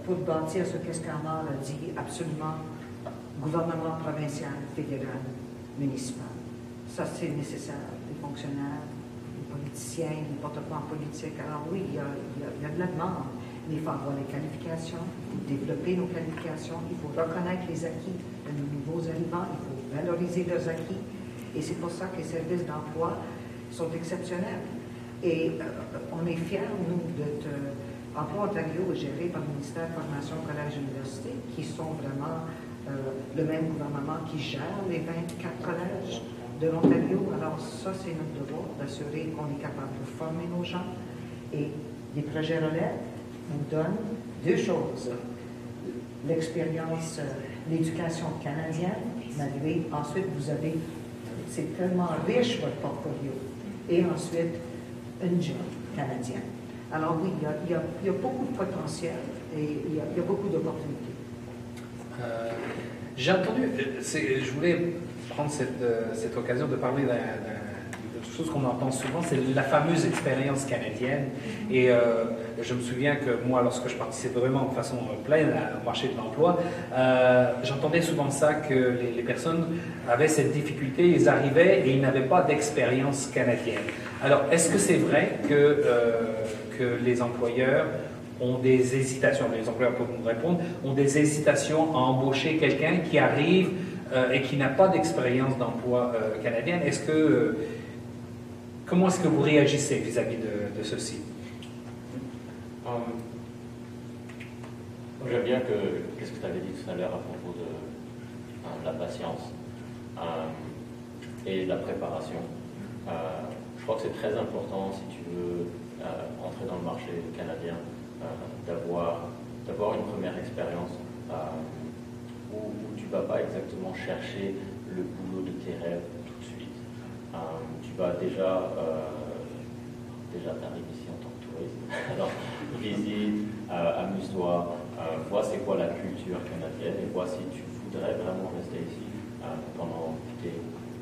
pour bâtir ce qu'est-ce qu'Amar a dit, absolument, gouvernement provincial, fédéral, municipal. Ça, c'est nécessaire. Les fonctionnaires, les politiciens, les porte-parole politiques. Alors oui, il y a de la demande. Mais il faut avoir les qualifications, il faut développer nos qualifications, il faut reconnaître les acquis de nos nouveaux arrivants, il faut valoriser leurs acquis. Et c'est pour ça que les services d'emploi sont exceptionnels. Et on est fiers, nous, d'être... Emploi Ontario est géré par le ministère de Formation, Collège et Université, qui sont vraiment le même gouvernement qui gère les 24 collèges de l'Ontario. Alors ça, c'est notre devoir, d'assurer qu'on est capable de former nos gens. Et les projets relèves nous donnent 2 choses. L'expérience, l'éducation canadienne, malgré, ensuite vous avez, c'est tellement riche votre portfolio, et ensuite une job canadienne. Alors oui, il y a beaucoup de potentiel et il y a beaucoup d'opportunités. J'ai entendu, je voulais prendre cette occasion de parler de chose qu'on entend souvent, c'est la fameuse expérience canadienne. Et je me souviens que moi, lorsque je participais vraiment de façon pleine au marché de l'emploi, j'entendais souvent ça, que les personnes avaient cette difficulté, ils arrivaient et ils n'avaient pas d'expérience canadienne. Alors, est-ce que c'est vrai que les employeurs ont des hésitations, les employeurs peuvent nous répondre, ont des hésitations à embaucher quelqu'un qui arrive et qui n'a pas d'expérience d'emploi canadienne? Comment est-ce que vous réagissez vis-à-vis de ceci? J'aime bien qu'est-ce que tu avais dit tout à l'heure à propos de la patience et de la préparation. Je crois que c'est très important, si tu veux entrer dans le marché canadien, d'avoir une première expérience où tu ne vas pas exactement chercher le boulot de tes rêves tout de suite. Tu vas déjà t'arrives ici en tant que touriste. Alors, visite, amuse-toi, vois c'est quoi la culture canadienne et vois si tu voudrais vraiment rester ici pendant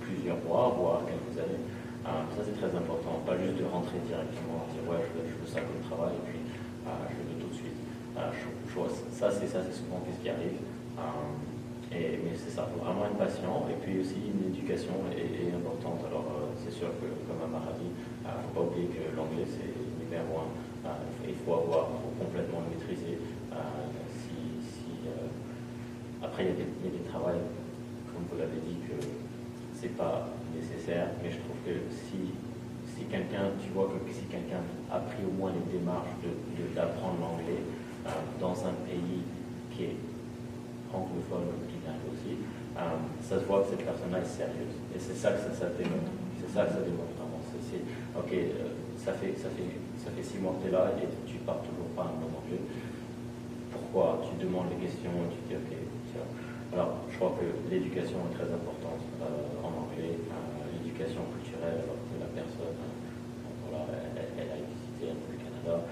plusieurs mois, voire quelques années. Ça c'est très important, pas juste de rentrer directement et dire ouais je veux ça comme travail et puis je veux tout de suite. Ça c'est souvent ce qui arrive. Mais c'est ça, il faut vraiment être patient et puis aussi une éducation est importante. Alors c'est sûr que comme Amar a dit, il ne faut pas oublier que l'anglais c'est numéro 1. Il faut complètement le maîtriser. Après il y a des travails, comme vous l'avez dit, que c'est pas nécessaire, mais je trouve que si quelqu'un, tu vois que si quelqu'un a pris au moins les démarches d'apprendre l'anglais dans un pays qui est anglophone ou bilingue aussi, ça se voit que cette personne-là est sérieuse. Et c'est ça que ça démontre. C'est ça que ça démontre vraiment. Ok, ça fait 6 mois que tu es là et tu parles toujours pas en anglais. Pourquoi? Tu demandes les questions et tu dis ok. Alors, je crois que l'éducation est très importante en anglais, l'éducation culturelle, alors que la personne, elle a visité un peu le Canada,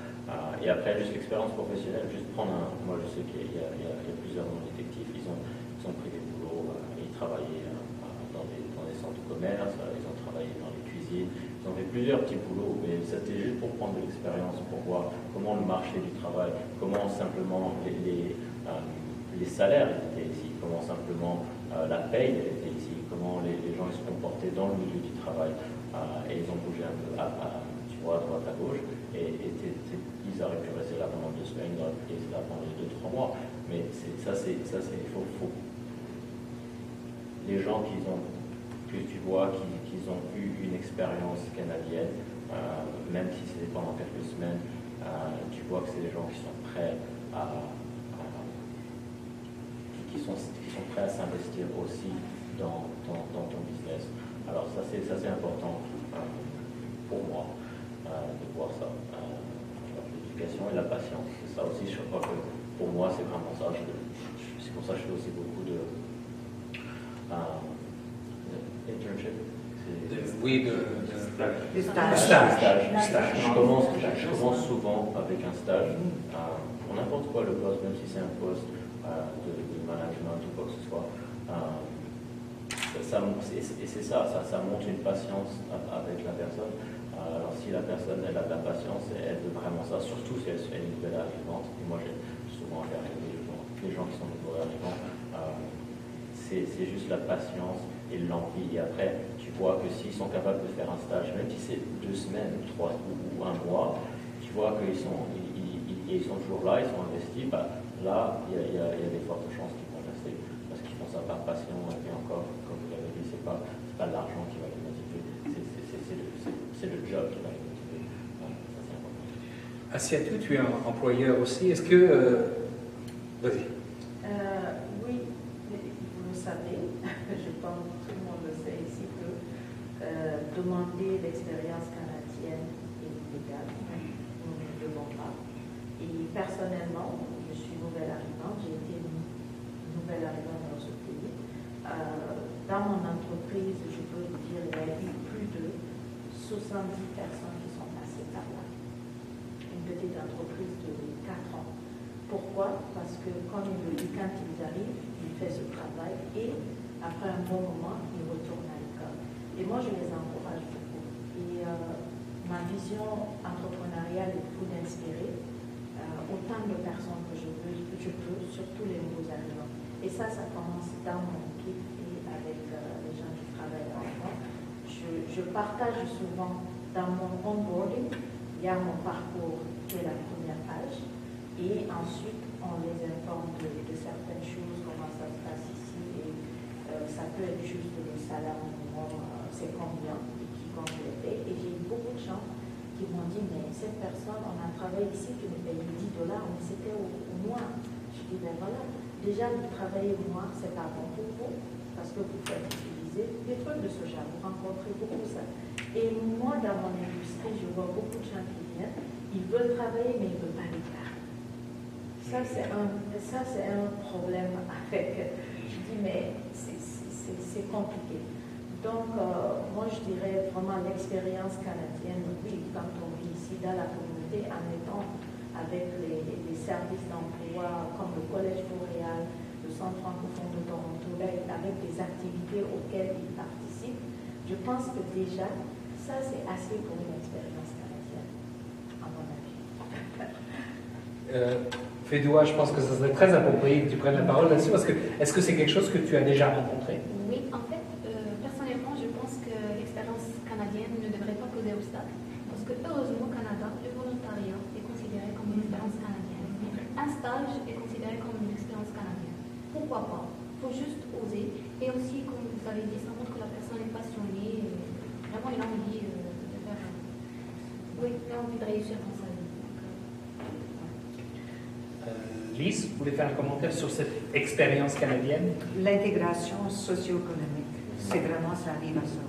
Et après, juste l'expérience professionnelle, juste prendre moi je sais qu'il y a plusieurs non-effectifs, ils ont pris des boulots, ils travaillaient dans des centres de commerce, ils ont travaillé dans les cuisines, ils ont fait plusieurs petits boulots, mais c'était juste pour prendre de l'expérience, pour voir comment le marché du travail, comment simplement les salaires étaient ici, comment simplement la paye était ici, comment les gens se comportaient dans le milieu du travail. Et ils ont bougé un peu tu vois, à droite, à gauche, et ils auraient pu rester là pendant 2 semaines, ils auraient pu rester là pendant 2-3 mois. Mais il faut les gens que tu vois qui ont eu une expérience canadienne, même si c'était pendant quelques semaines, tu vois que c'est des gens qui sont prêts qui sont prêts à s'investir aussi dans ton business. Alors ça c'est important pour moi de voir ça. L'éducation et la patience, c'est ça aussi, je crois que pour moi c'est vraiment ça. C'est pour ça que je fais aussi beaucoup de internship. Oui, Les stages. Je commence souvent avec un stage pour n'importe quoi le poste, même si c'est un poste de management ou quoi que ce soit. Et c'est ça montre une patience avec la personne. Alors si la personne elle a de la patience, elle veut vraiment ça, surtout si elle est une nouvelle arrivante. Et moi j'ai souvent regardé les gens qui sont nouveaux arrivants. C'est juste la patience et l'envie. Et après, tu vois que s'ils sont capables de faire un stage, même si c'est 2 semaines, 3 ou 1 mois, tu vois qu'ils sont toujours là, ils sont investis. Là, il y a des fortes chances qu'ils vont rester parce qu'ils font ça par passion. Et puis encore, comme vous l'avez dit, c'est pas l'argent qui va les motiver, c'est le job qui va les motiver. Ça, c'est important. Assiatou, tu es un employeur aussi. Est-ce que... Vas-y. Oui, vous le savez, je pense que tout le monde le sait ici, que demander l'expérience canadienne est illégale. Nous ne le devons pas. Et personnellement, je suis nouvelle arrivante, j'ai été nouvelle arrivante dans ce pays. Dans mon entreprise, je peux vous dire, il y a eu plus de 70 personnes qui sont passées par là. Une petite entreprise de 4 ans. Pourquoi? Parce que comme il le dit, quand ils arrivent, il fait ce travail et après un bon moment, il retourne à l'école. Et moi, je les encourage beaucoup. Et ma vision entrepreneuriale est beaucoup d'inspirer autant de personnes que je peux, surtout les nouveaux arrivants. Et ça commence dans mon équipe et avec les gens qui travaillent avec moi. Je partage souvent dans mon onboarding, il y a mon parcours qui est la première page. Et ensuite, on les informe de certaines choses, comment ça se passe ici. Et ça peut être juste le salaire minimum, c'est combien et qui compléter. Et j'ai eu beaucoup de gens qui m'ont dit, mais cette personne, on a travaillé ici, tu nous payes $10, mais c'était au mois. Je dis, ben voilà, déjà vous travaillez au mois, c'est pas bon pour vous, parce que vous faites utiliser des trucs de ce genre, vous rencontrez beaucoup ça. Et moi, dans mon industrie, je vois beaucoup de gens qui viennent, ils veulent travailler, mais ils ne veulent pas les faire. Ça, c'est un problème avec. Je dis, mais c'est compliqué. Donc, moi, je dirais vraiment l'expérience canadienne, oui, quand on vit ici dans la communauté, en étant avec les services d'emploi comme le Collège Boréal, le Centre francophone de Toronto, avec des activités auxquelles ils participent, je pense que déjà, ça, c'est assez pour une expérience canadienne, à mon avis. Fédoua, je pense que ça serait très approprié que tu prennes la parole là-dessus, parce que est-ce que c'est quelque chose que tu as déjà rencontré? Oui, en fait, personnellement, je pense que l'expérience canadienne ne devrait pas poser obstacle, parce que heureusement au Canada, le volontariat est considéré comme une expérience canadienne. Un stage est considéré comme une expérience canadienne. Pourquoi pas? Il faut juste oser. Et aussi, comme vous avez dit, ça montre que la personne est passionnée, vraiment il a envie de faire... Oui, il a envie de réussir dans sa vie. Lise, vous voulez faire un commentaire sur cette expérience canadienne? L'intégration socio-économique, c'est vraiment, ça arrive à ça.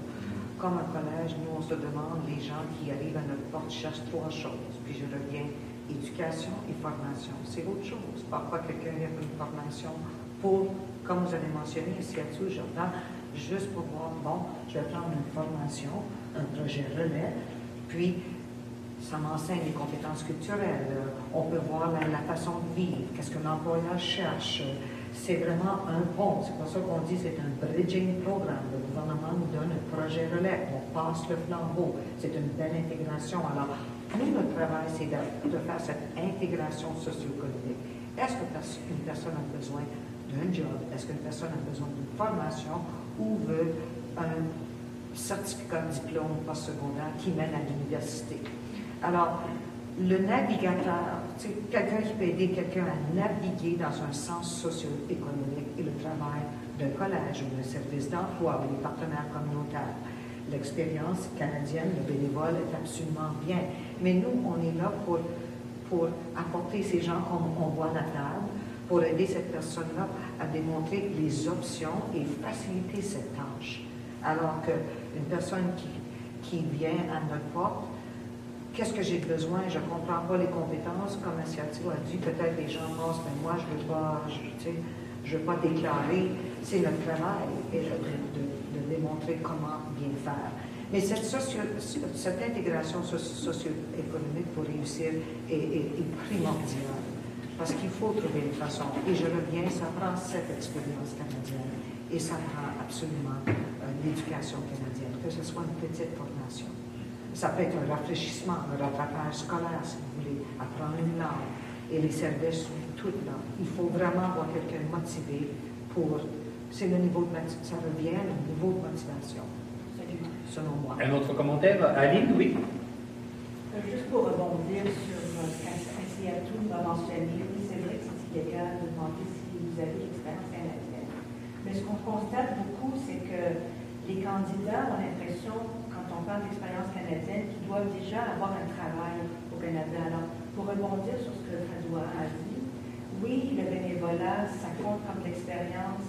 Comme au collège, nous, on se demande, les gens qui arrivent à notre porte cherchent 3 choses. Puis je reviens, éducation et formation. C'est autre chose. Parfois, quelqu'un vient pour une formation pour, comme vous avez mentionné, Assiatou, Jordan, juste pour voir, bon, je vais prendre une formation, un projet relais, puis ça m'enseigne les compétences culturelles. On peut voir la façon de vivre, qu'est-ce que l'employeur cherche. C'est vraiment un pont. C'est pour ça qu'on dit que c'est un bridging programme. Le gouvernement nous donne un projet relais. On passe le flambeau. C'est une belle intégration. Alors, nous, notre travail, c'est de faire cette intégration socio-économique. Est-ce qu'une personne a besoin d'un job? Est-ce qu'une personne a besoin d'une formation ou veut un certificat de diplôme postsecondaire qui mène à l'université? Alors, le navigateur, c'est quelqu'un qui peut aider quelqu'un à naviguer dans un sens socio-économique et le travail d'un collège ou d'un service d'emploi ou des partenaires communautaires. L'expérience canadienne, le bénévole est absolument bien, mais nous, on est là pour apporter ces gens comme on voit à la table, pour aider cette personne-là à démontrer les options et faciliter cette tâche. Alors qu'une personne qui vient à notre porte, qu'est-ce que j'ai besoin? Je ne comprends pas les compétences. Comme Asiatou a dit, peut-être les gens pensent, mais moi, je ne veux pas déclarer. C'est notre travail de démontrer comment bien faire. Mais cette intégration socio-économique pour réussir est primordiale. Parce qu'il faut trouver une façon. Et je reviens, ça prend cette expérience canadienne. Et ça prend absolument l'éducation canadienne, que ce soit une petite formation. Ça peut être un rafraîchissement, un rattrapage scolaire, si vous voulez, apprendre une langue. Et les services sont toutes là. Il faut vraiment avoir quelqu'un motivé pour... C'est le niveau de... Ça revient au niveau de motivation, selon moi. Un autre commentaire? Aline, oui? Juste pour rebondir sur ce qu'Asiatou m'a mentionné, oui, c'est vrai que c'est illégal de demander si vous avez l'expérience canadienne. Mais ce qu'on constate beaucoup, c'est que les candidats ont l'impression, quand on parle d'expérience canadienne, qu'ils doivent déjà avoir un travail au Canada. Alors, pour rebondir sur ce que Fadwa a dit, oui, le bénévolat, ça compte comme l'expérience.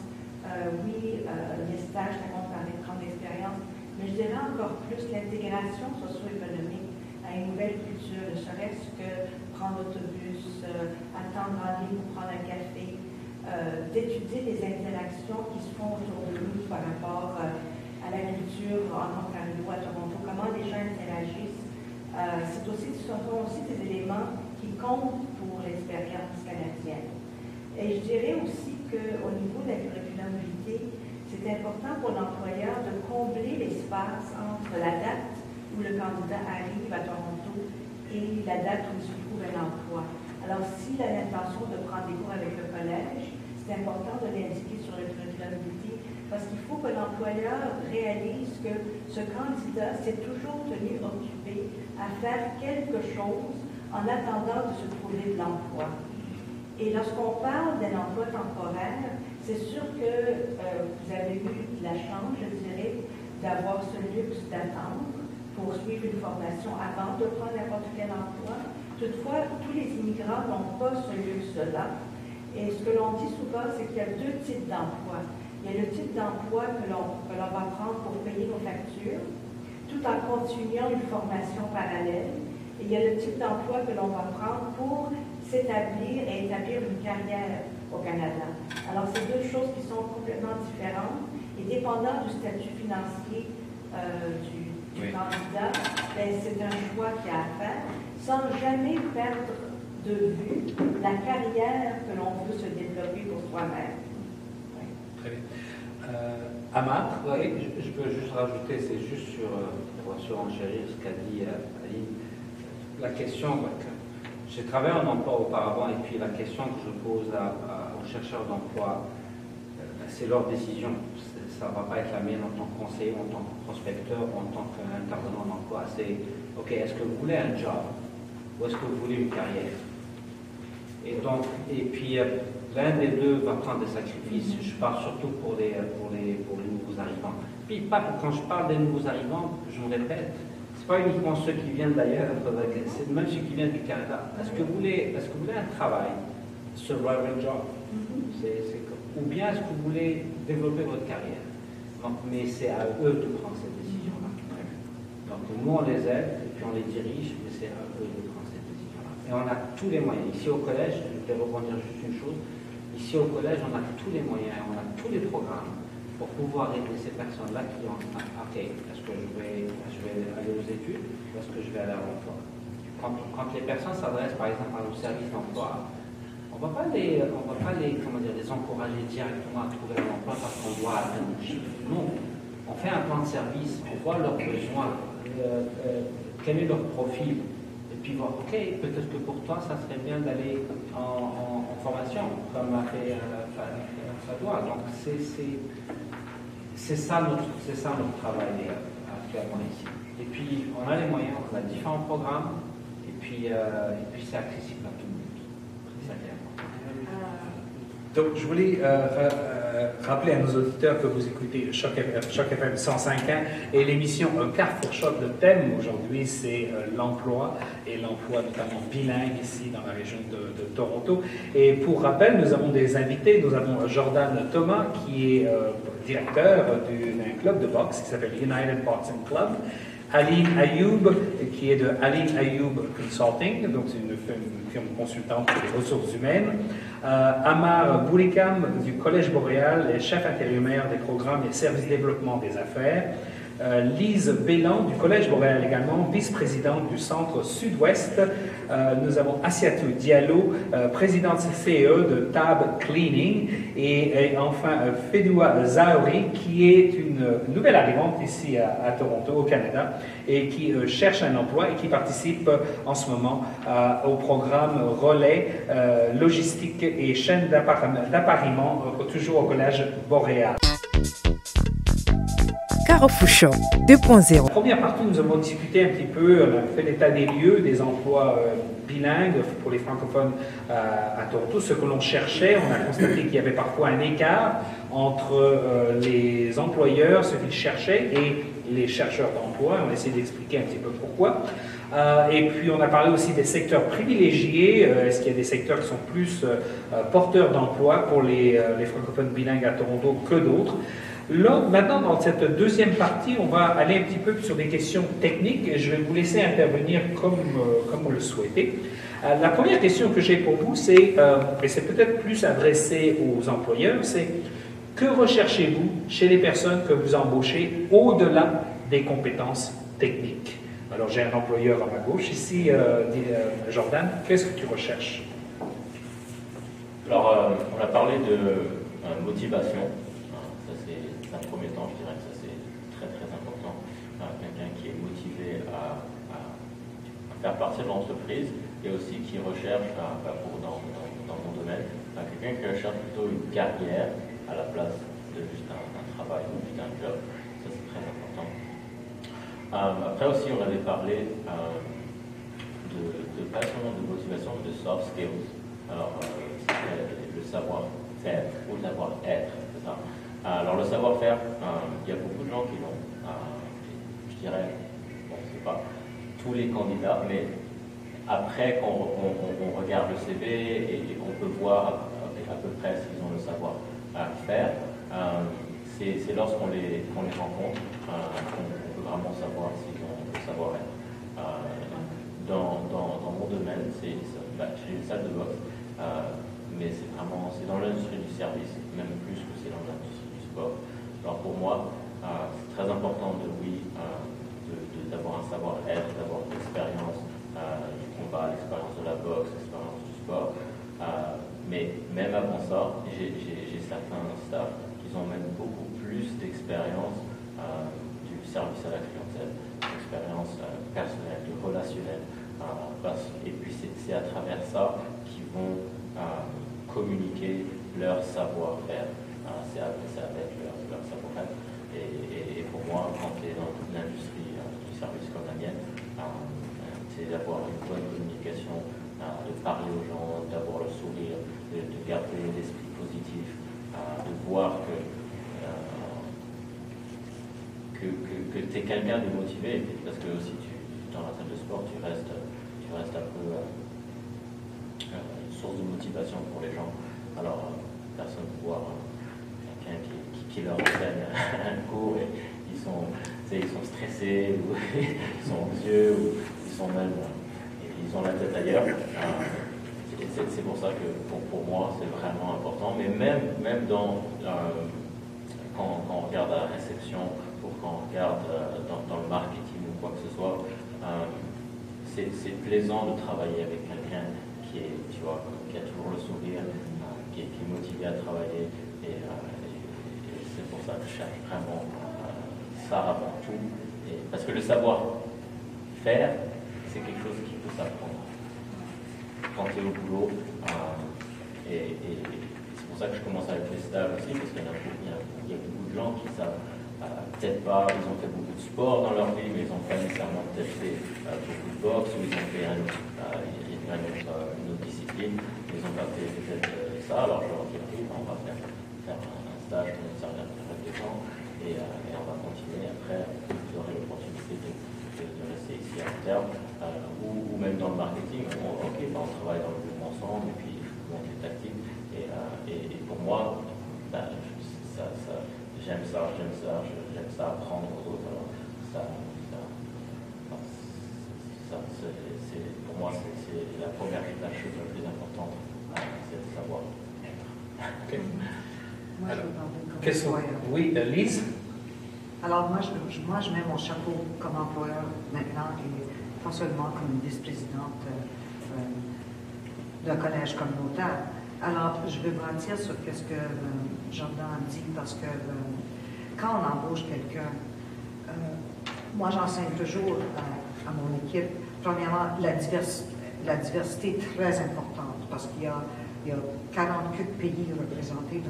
Oui, les stages, ça compte comme l'expérience. Mais je dirais encore plus l'intégration socio-économique à une nouvelle culture, ne serait-ce que prendre l'autobus, attendre en ligne pour prendre un café, d'étudier les interactions qui se font autour de nous par rapport à la culture en Ontario, à Toronto, comment les gens interagissent. Ce sont aussi des éléments qui comptent pour l'expérience canadienne. Et je dirais aussi qu'au niveau de la curriculum vitae, c'est important pour l'employeur de combler l'espace entre la date où le candidat arrive à Toronto et la date où il se trouve à l'emploi. Alors, s'il a l'intention de prendre des cours avec le collège, c'est important de l'indiquer sur le curriculum vitae parce qu'il faut que l'employeur réalise que ce candidat s'est toujours tenu occupé à faire quelque chose en attendant de se trouver de l'emploi. Et lorsqu'on parle d'un emploi temporaire, c'est sûr que vous avez eu la chance, je dirais, d'avoir ce luxe d'attendre pour suivre une formation avant de prendre n'importe quel emploi. Toutefois, tous les immigrants n'ont pas ce luxe-là. Et ce que l'on dit souvent, c'est qu'il y a deux types d'emplois. Il y a le type d'emploi que l'on va prendre pour payer nos factures, tout en continuant une formation parallèle. Et il y a le type d'emploi que l'on va prendre pour s'établir et établir une carrière au Canada. Alors, c'est deux choses qui sont complètement différentes. Et dépendant du statut financier du candidat, ben, c'est un choix qu'il y a à faire, sans jamais perdre de vue la carrière que l'on veut se développer pour soi-même. Oui. Très bien. Amar, oui, je peux juste rajouter, c'est juste pour surenchérir ce qu'a dit Aline. La question, j'ai travaillé en emploi auparavant et puis la question que je pose aux chercheurs d'emploi, c'est leur décision. Ça ne va pas être la mienne en tant que conseiller, en tant que prospecteur, en tant qu'intervenant en emploi. C'est, OK, est-ce que vous voulez un job ou est-ce que vous voulez une carrière? Et puis, l'un des deux va prendre des sacrifices. Je parle surtout pour les nouveaux arrivants. Puis, quand je parle des nouveaux arrivants, je me répète, pas uniquement ceux qui viennent d'ailleurs, c'est même ceux qui viennent du Canada. Est-ce que vous voulez un travail, survival job, ou bien est-ce que vous voulez développer votre carrière? Donc, mais c'est à eux de prendre cette décision-là. Donc nous on les aide et puis on les dirige, mais c'est à eux de prendre cette décision-là. Et on a tous les moyens. Ici au collège, je vais rebondir juste une chose. Ici au collège, on a tous les moyens, on a tous les programmes pour pouvoir aider ces personnes-là qui ont OK, est-ce que je vais aller aux études ou est-ce que je vais aller à l'emploi? quand les personnes s'adressent par exemple à nos services d'emploi, on ne va pas les encourager directement à trouver un emploi parce qu'on doit atteindre un chiffre. Non, on fait un plan de service, on voit leurs besoins, quel est leur profil, et puis voir, ok, peut-être que pour toi, ça serait bien d'aller en formation, comme a fait Fadoua. Donc c'est ça notre travail actuellement ici. Et puis, on a les moyens, on a différents programmes, et puis c'est accessible à tout le monde. Donc, je voulais rappeler à nos auditeurs que vous écoutez Choc FM 105.1 et l'émission Carrefour Choc. Le thème aujourd'hui, c'est l'emploi et l'emploi notamment bilingue ici dans la région de Toronto. Et pour rappel, nous avons des invités. Nous avons Jordan Thomas qui est directeur d'un club de boxe qui s'appelle United Boxing Club. Aline Ayoub, qui est de Aline Ayoub Consulting, donc c'est une firme consultante pour les ressources humaines. Amar Bourikam du Collège Boréal, est chef intérimaire des programmes et services développement des affaires. Lise Bélan du Collège Boréal également, vice-présidente du Centre Sud-Ouest. Nous avons Assiatou Diallo, présidente CCE de Tab Cleaning. Et enfin, Fedoua Zahouri, qui est une nouvelle arrivante ici à Toronto, au Canada, et qui cherche un emploi et qui participe en ce moment au programme Relais, Logistique et Chaîne d'appariement, toujours au Collège Boréal. Carrefour Choc 2.0. En première partie, nous avons discuté un petit peu, on a fait l'état des lieux des emplois bilingues pour les francophones à Toronto. Ce que l'on cherchait, on a constaté qu'il y avait parfois un écart entre les employeurs, ce qu'ils cherchaient, et les chercheurs d'emploi. On a essayé d'expliquer un petit peu pourquoi. Et puis, on a parlé aussi des secteurs privilégiés. Est-ce qu'il y a des secteurs qui sont plus porteurs d'emploi pour les francophones bilingues à Toronto que d'autres? Là, maintenant, dans cette deuxième partie, on va aller un petit peu sur des questions techniques et je vais vous laisser intervenir comme vous le souhaitez. La première question que j'ai pour vous, c'est, et c'est peut-être plus adressé aux employeurs, c'est que recherchez-vous chez les personnes que vous embauchez au-delà des compétences techniques? Alors, j'ai un employeur à ma gauche ici, Jordan, qu'est-ce que tu recherches? Alors, on a parlé de motivation. Dans un premier temps, je dirais que ça c'est très très important. Quelqu'un qui est motivé à faire partie de l'entreprise et aussi qui recherche, dans mon domaine, quelqu'un qui recherche plutôt une carrière à la place de juste un travail ou juste un job. Ça c'est très important. Après aussi, on avait parlé pas seulement de motivation, mais de soft skills. Alors, c'est le savoir-faire ou le savoir-être, c'est ça. Alors le savoir-faire, il y a beaucoup de gens qui l'ont, je dirais, bon, c'est pas tous les candidats, mais après quand on regarde le CV et qu'on peut voir à peu près s'ils ont le savoir-faire, c'est lorsqu'on les rencontre qu'on peut vraiment savoir s'ils ont le savoir-être. Dans mon domaine, j'ai une salle de boxe, mais c'est dans l'industrie du service, même plus que c'est dans l'industrie. Alors pour moi, c'est très important d'avoir un savoir-être, d'avoir l'expérience du combat, l'expérience de la boxe, l'expérience du sport. Mais même avant ça, j'ai certains staff qui ont même beaucoup plus d'expérience du service à la clientèle, d'expérience personnelle, de relationnelle. Et puis c'est à travers ça qu'ils vont communiquer leur savoir-faire. C'est avec leur savoir-être. Et pour moi, quand tu es dans l'industrie du service comme la mienne, c'est d'avoir une bonne communication, de parler aux gens, d'avoir le sourire, de garder l'esprit positif, de voir que tu es quelqu'un de motivé, parce que aussi dans la salle de sport, tu restes un peu une source de motivation pour les gens. Alors, personne ne peut voir qui leur enseigne un cours et ils sont stressés ou ils sont anxieux ou ils sont même ils ont la tête ailleurs. C'est pour ça que pour moi c'est vraiment important. Mais même quand on regarde à la réception ou quand on regarde dans le marketing ou quoi que ce soit, c'est plaisant de travailler avec quelqu'un qui est, tu vois, qui a toujours le sourire, qui est motivé à travailler. Et c'est pour ça que je cherche vraiment ça avant tout. Parce que le savoir-faire, c'est quelque chose qui peut s'apprendre quand tu es au boulot. Et c'est pour ça que je commence avec les stages aussi, parce qu'il y a beaucoup de gens qui savent peut-être pas, ils ont fait beaucoup de sport dans leur vie, mais ils n'ont pas nécessairement peut-être fait beaucoup de boxe, ou ils ont fait une autre discipline, mais ils n'ont pas fait peut-être ça. Alors je leur dis, ok, on va faire un stage dans une certaine période de temps, et on va continuer. Après, vous aurez l'opportunité de rester ici à long terme, ou même dans le marketing. Ok, on travaille dans le groupe ensemble, et puis je vous montre les tactiques. Et pour moi, j'aime ça apprendre aux autres. Alors, pour moi, c'est la chose la plus importante, c'est de savoir. Okay. Moi, Alors, je veux parler comme oui, Lise? Alors, moi, je mets mon chapeau comme employeur maintenant, et pas seulement comme vice-présidente d'un collège communautaire. Alors, je vais bâtir sur ce que Jordan a dit, parce que quand on embauche quelqu'un, moi j'enseigne toujours à mon équipe, premièrement, la diversité est très importante, parce qu'il y a 48 pays représentés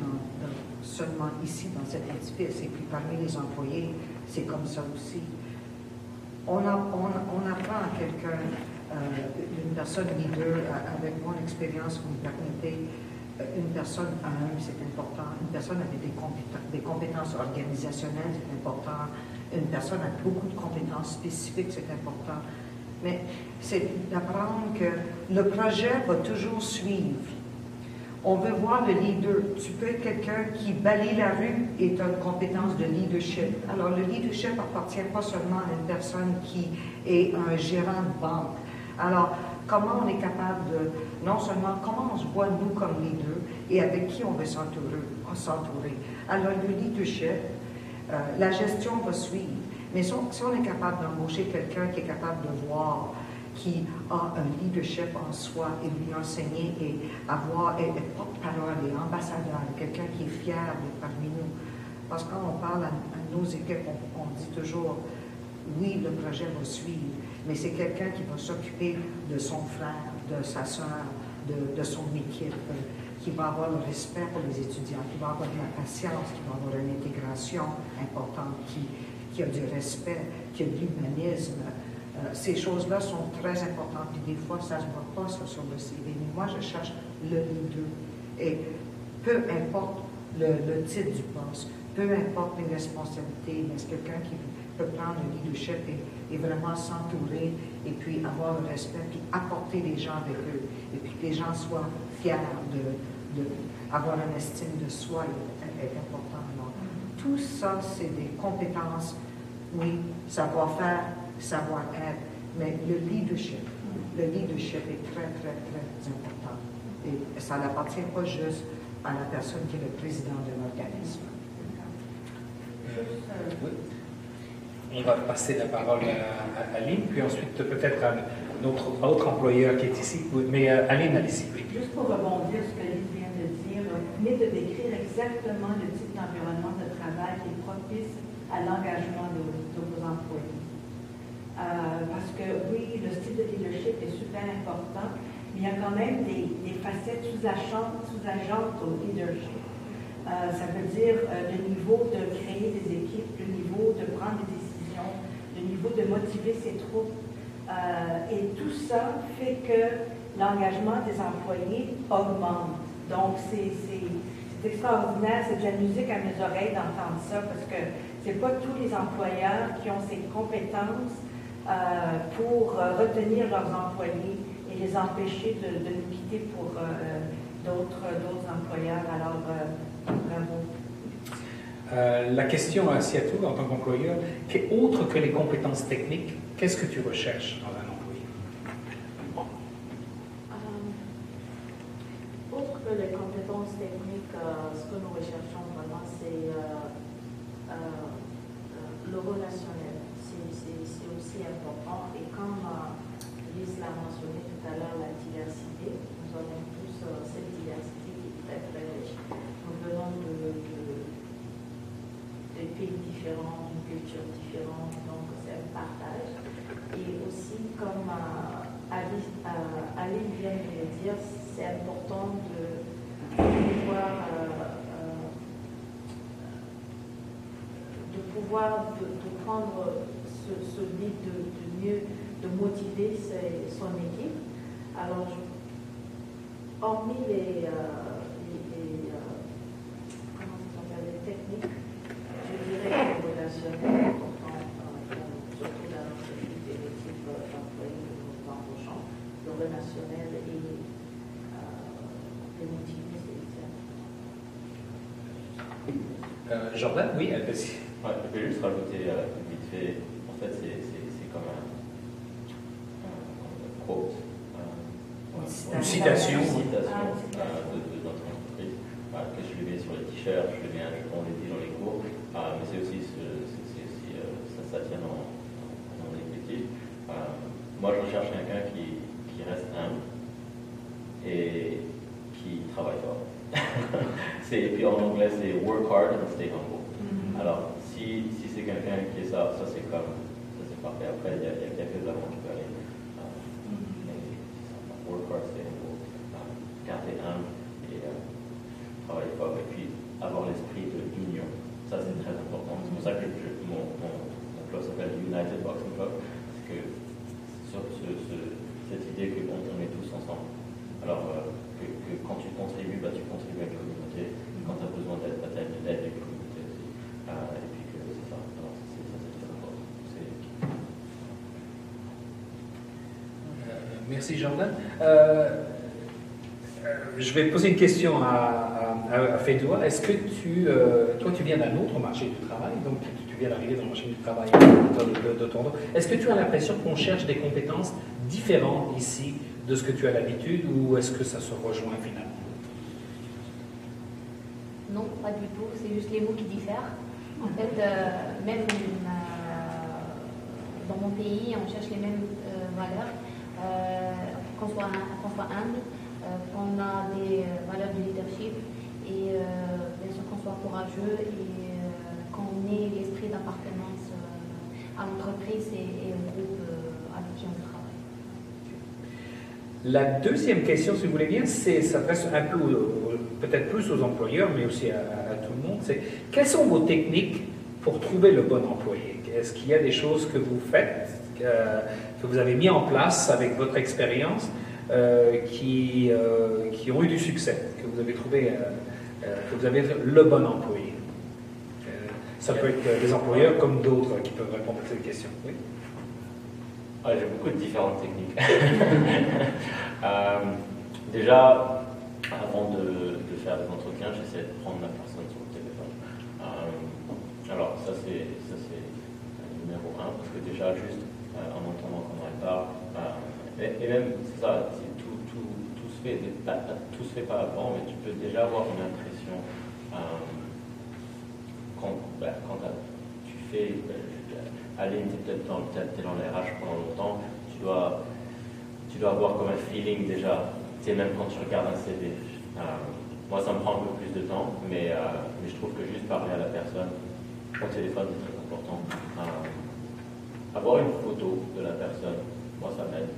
seulement ici, dans cet édifice, et puis parmi les employés, c'est comme ça aussi. On apprend à quelqu'un, une personne leader, avec mon expérience, vous me permettez, une personne c'est important. Une personne avec des compétences organisationnelles, c'est important. Une personne avec beaucoup de compétences spécifiques, c'est important. Mais c'est d'apprendre que le projet va toujours suivre. On veut voir le leader. Tu peux être quelqu'un qui balaye la rue et tu as une compétence de leadership. Alors, le leadership appartient pas seulement à une personne qui est un gérant de banque. Alors, comment on est capable de, non seulement comment on se voit nous comme leaders et avec qui on veut s'entourer. Alors, le leadership, la gestion va suivre. Mais si on est capable d'embaucher quelqu'un qui est capable de voir, qui a un leadership en soi et lui enseigner et être porte-parole et ambassadeur, quelqu'un qui est fier d'être parmi nous. Parce que quand on parle à nos équipes, on dit toujours, oui, le projet va suivre, mais c'est quelqu'un qui va s'occuper de son frère, de sa soeur, de son équipe, qui va avoir le respect pour les étudiants, qui va avoir de la patience, qui va avoir une intégration importante, qui a du respect, qui a de l'humanisme. Ces choses-là sont très importantes. Et des fois, ça ne se voit pas ça, sur le CV. Mais moi, je cherche le leader. Et peu importe le titre du poste, peu importe les responsabilités, mais c'est quelqu'un qui peut prendre le leadership et vraiment s'entourer et puis avoir le respect, puis apporter les gens avec eux. Et puis que les gens soient fiers d'avoir une estime de soi est important. Alors, tout ça, c'est des compétences, oui, savoir-faire, savoir-être, mais le leadership est très, très, très important. Et ça n'appartient pas juste à la personne qui est le président de l'organisme. Oui. On va passer la parole à Aline, puis ensuite peut-être à notre autre employeur qui est ici. Mais Aline, allez-y. Juste pour rebondir sur ce que Lise vient de dire, venez de décrire exactement le type d'environnement de travail qui est propice à l'engagement de vos employés. Parce que oui, le style de leadership est super important, mais il y a quand même des facettes sous-jacentes au leadership. Ça veut dire le niveau de créer des équipes, le niveau de prendre des décisions, le niveau de motiver ses troupes. Et tout ça fait que l'engagement des employés augmente. Donc, c'est extraordinaire, c'est de la musique à mes oreilles d'entendre ça, parce que ce n'est pas tous les employeurs qui ont ces compétences pour retenir leurs employés et les empêcher de nous quitter pour d'autres employeurs. Alors, bravo. La question à Seattle, en tant qu'employeur, autre que les compétences techniques, qu'est-ce que tu recherches dans un employé? Autre que les compétences techniques, ce que nous recherchons vraiment, c'est le relationnel. C'est aussi important. Et comme Lise l'a mentionné tout à l'heure, la diversité. Nous avons tous cette diversité qui est très très riche. Nous venons de pays différents, d'une culture différente, donc c'est un partage. Et aussi, comme Aline vient de le dire, c'est important de pouvoir prendre ce lead de motiver son équipe. Alors, hormis les techniques, je dirais que le relationnel est important, surtout dans notre équipe des équipes d'employés que nous embauchons. Le relationnel et les motiver, c'est Jordan, oui, vas-y. Ouais, je peux juste rajouter vite fait, en fait c'est comme un quote, une citation de notre entreprise, que je lui mets sur les t-shirts, on les dit dans les cours, mais c'est aussi, ça tient dans l'exécutif. Moi je recherche quelqu'un qui reste humble et qui travaille fort. Et puis en anglais c'est work hard and stay humble. Alors, si c'est quelqu'un qui est ça c'est parfait. Après, il y a quelques avant qui peuvent aller. Work hard, stay humble, garder humble et travailler fort. Et puis, avoir l'esprit de l'union. Ça, c'est très important. C'est pour ça que mon club s'appelle United Boxing Club. C'est que cette idée qu'on est tous ensemble. Alors, que quand tu contribues, tu contribues à la communauté. Quand tu as besoin d'aide, tu as une aide de la communauté aussi. Et puis que c'est ça. Alors, ça, c'est très important. Merci Jordan. Je vais poser une question à Fédoua. Est-ce que toi tu viens d'un autre marché du travail, donc tu viens d'arriver dans le marché du travail de Toronto. Est-ce que tu as l'impression qu'on cherche des compétences différentes ici de ce que tu as l'habitude ou est-ce que ça se rejoint finalement? Non, pas du tout. C'est juste les mots qui diffèrent. En fait, même dans mon pays, on cherche les mêmes valeurs. Qu'on soit humble, qu'on a des valeurs de leadership et bien sûr qu'on soit courageux et qu'on ait l'esprit d'appartenance à l'entreprise et au groupe avec qui on travaille. La deuxième question, si vous voulez bien, s'adresse un peu peut-être plus aux employeurs, mais aussi à tout le monde. C'est quelles sont vos techniques pour trouver le bon employé? Est-ce qu'il y a des choses que vous faites, que vous avez mis en place avec votre expérience, qui ont eu du succès, que vous avez trouvé, que vous avez le bon employé? Ça peut être des employeurs comme d'autres qui peuvent répondre à cette question. Oui. J'ai beaucoup de différentes techniques. Déjà, avant de faire des entretiens, j'essaie de prendre la personne sur le téléphone. Alors, ça c'est numéro 1, parce que déjà, juste en entendant comment elle parle, et même, c'est ça, tout se fait pas avant, mais tu peux déjà avoir une impression quand tu fais. Aline, tu es dans les RH pendant longtemps, tu dois avoir comme un feeling déjà, même quand tu regardes un CV. Moi, ça me prend un peu plus de temps, mais je trouve que juste parler à la personne au téléphone, c'est très important. Avoir une photo de la personne, moi, ça m'aide.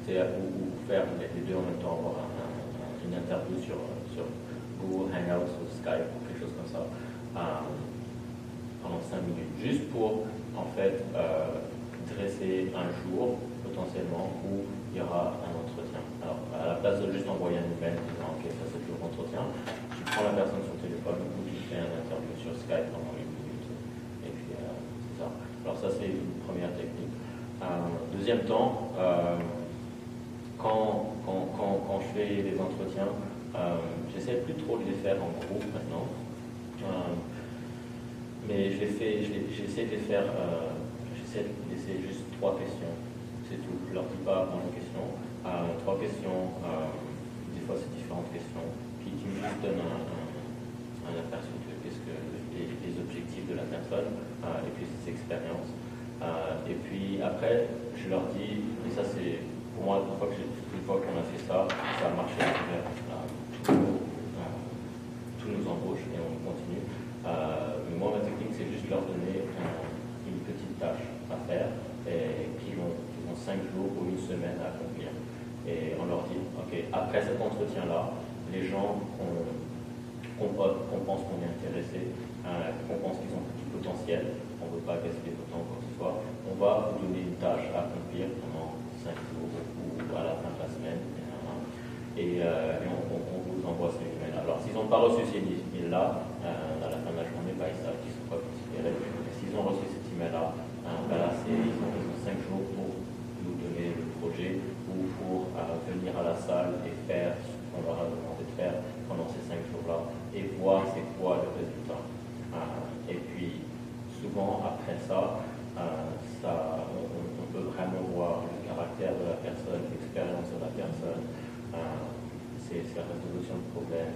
Ou faire les deux en même temps, avoir une interview sur Google Hangouts ou Skype ou quelque chose comme ça. Pendant 5 minutes, juste pour en fait dresser un jour potentiellement où il y aura un entretien. Alors à la place de juste envoyer un email disant ok ça c'est le jour d'entretien, tu prends la personne sur le téléphone ou tu fais un interview sur Skype pendant 1 minute et puis c'est ça. Alors ça c'est une première technique. Deuxième temps, quand je fais des entretiens, j'essaie plus trop de les faire en groupe maintenant. Mais j'essaie de les faire, j'essaie de laisser juste 3 questions, c'est tout. Je leur dis pas vraiment de questions. 3 questions, des fois c'est différentes questions, qui me donnent un aperçu de qu'est-ce que les objectifs de la personne, et puis ses expériences. Et puis après, je leur dis, et ça c'est pour moi, une fois qu'on a fait ça, ça a marché vers tous nos embauches et on continue. Mais moi, ma technique, c'est juste leur donner une petite tâche à faire et qu'ils ont 5 jours ou une semaine à accomplir. Et on leur dit, ok, après cet entretien-là, les gens qu'on pense qu'on est intéressé, qu'on pense qu'ils ont du potentiel, on ne veut pas gaspiller de temps ou quoi que ce soit, on va vous donner une tâche à accomplir pendant 5 jours ou à la fin de la semaine. Et on vous envoie ces emails. Alors, s'ils n'ont pas reçu ces emails-là, à la fin de la journée, ils savent qu'ils ne sont pas considérés. S'ils ont reçu cet email-là, ils ont 5 jours pour nous donner le projet ou pour venir à la salle et faire ce qu'on leur a demandé de faire pendant ces 5 jours-là et voir c'est quoi le résultat. Et puis, souvent, après ça, on peut vraiment voir le caractère de la personne, l'expérience de la personne, c'est la résolution de problèmes,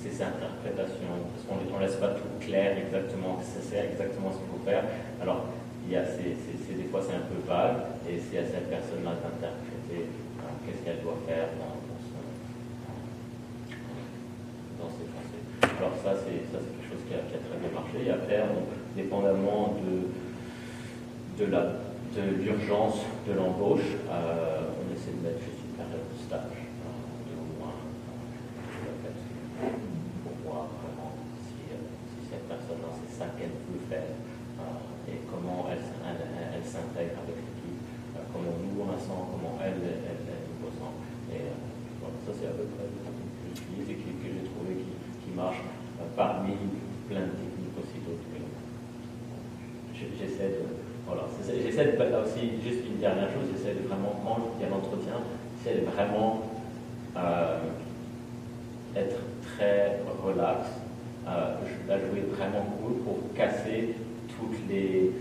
ses interprétations, parce qu'on ne laisse pas tout clair exactement, c'est exactement ce qu'il faut faire. Alors, des fois c'est un peu vague, et c'est à cette personne-là d'interpréter qu'est-ce qu'elle doit faire dans ses pensées. Alors ça, c'est quelque chose qui a très bien marché. Et après, dépendamment de l'urgence de l'embauche, on essaie de mettre juste une période de stage de au moins pour voir vraiment si cette personne-là, c'est ça qu'elle veut faire et comment elle s'intègre avec l'équipe, comment nous on la sent, comment elle nous ressent. Et voilà, ça c'est à peu près ce que j'utilise et que j'ai trouvé qui marche parmi plein de techniques aussi d'autres. J'essaie de aussi, juste une dernière chose, j'essaie de vraiment, quand il y a l'entretien, j'essaie de vraiment être très relax, la jouer vraiment cool pour casser toutes les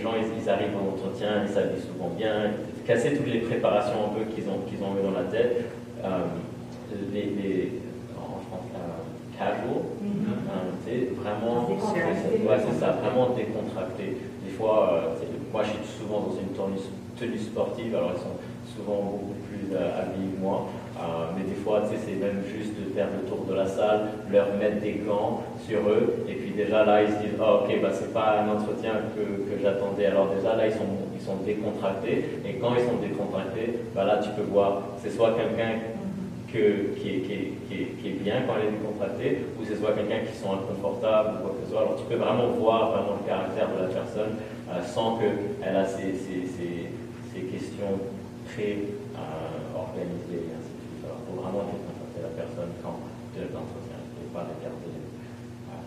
gens, ils arrivent en entretien, ils s'habillent souvent bien, casser toutes les préparations un peu qu'ils ont eu dans la tête, en France, casual, vraiment, c'est ça, vraiment décontracté. Des fois, moi je suis souvent dans une tenue sportive, alors ils sont souvent beaucoup plus habillés que moi, mais des fois c'est même juste de faire le tour de la salle, leur mettre des gants sur eux, et puis déjà là ils se disent oh, ok, c'est pas un entretien que j'attendais, alors déjà là ils sont décontractés, et quand ils sont décontractés, là tu peux voir, c'est soit quelqu'un qui est bien quand elle est décontractée, ou c'est soit quelqu'un qui sont inconfortables ou quoi que ce soit. Alors tu peux vraiment voir vraiment le caractère de la personne sans qu'elle a ces questions très organisées et ainsi de suite. Alors il faut vraiment décontracter la personne quand de l'entretien. Il ne faut pas regarder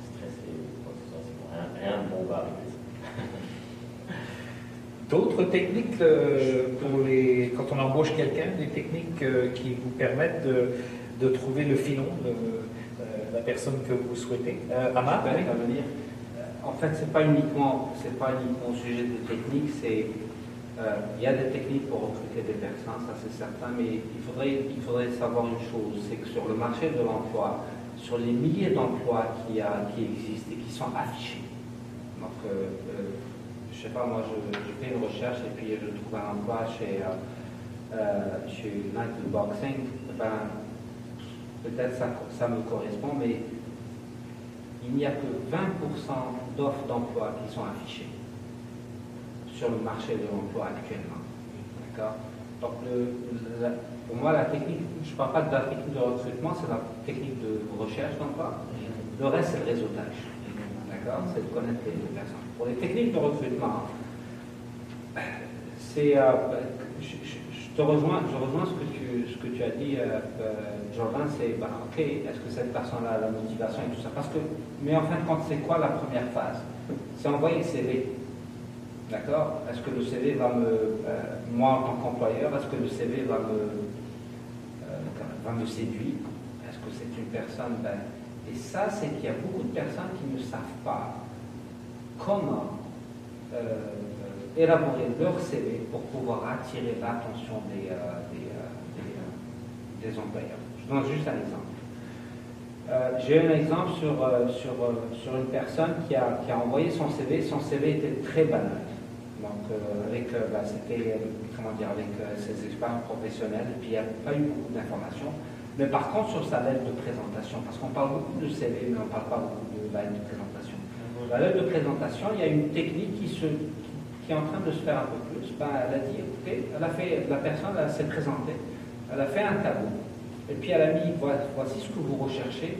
stressé ou quoi que ce soit, sinon rien de bon va arriver. D'autres techniques quand on embauche quelqu'un, des techniques qui vous permettent de trouver le filon de la personne que vous souhaitez. Amar, en fait, c'est pas uniquement au sujet des techniques, il y a des techniques pour recruter des personnes, ça c'est certain, mais il faudrait savoir une chose, c'est que sur le marché de l'emploi, sur les milliers d'emplois qui existent et qui sont affichés, donc je sais pas, moi je fais une recherche et puis je trouve un emploi chez United Boxing, peut-être ça me correspond, mais il n'y a que 20% d'offres d'emploi qui sont affichées sur le marché de l'emploi actuellement. D'accord? Donc pour moi, la technique, je ne parle pas de la technique de recrutement, c'est la technique de recherche d'emploi. Le reste, c'est le réseautage. D'accord? C'est de connaître les personnes. Pour les techniques de recrutement, je rejoins ce que tu as dit, Jordan, c'est ok, est-ce que cette personne-là a la motivation et tout ça, mais en fin de compte, c'est quoi la première phase? C'est envoyer le CV. D'accord? Est-ce que le CV va moi en tant qu'employeur, est-ce que le CV va me séduire? Est-ce que c'est une personne, et ça, c'est qu'il y a beaucoup de personnes qui ne savent pas comment élaborer leur CV pour pouvoir attirer l'attention des employeurs. Je donne juste un exemple. J'ai un exemple sur une personne qui a envoyé son CV. Son CV était très banal. Donc, c'était, avec ses expériences professionnelles, et puis il n'y a pas eu beaucoup d'informations. Mais par contre, sur sa lettre de présentation, parce qu'on parle beaucoup de CV, mais on ne parle pas beaucoup de la lettre de présentation. La lettre de présentation, il y a une technique qui est en train de se faire un peu plus. Elle a dit, écoutez, la personne s'est présentée, elle a fait un tableau, et puis elle a mis, voici ce que vous recherchez,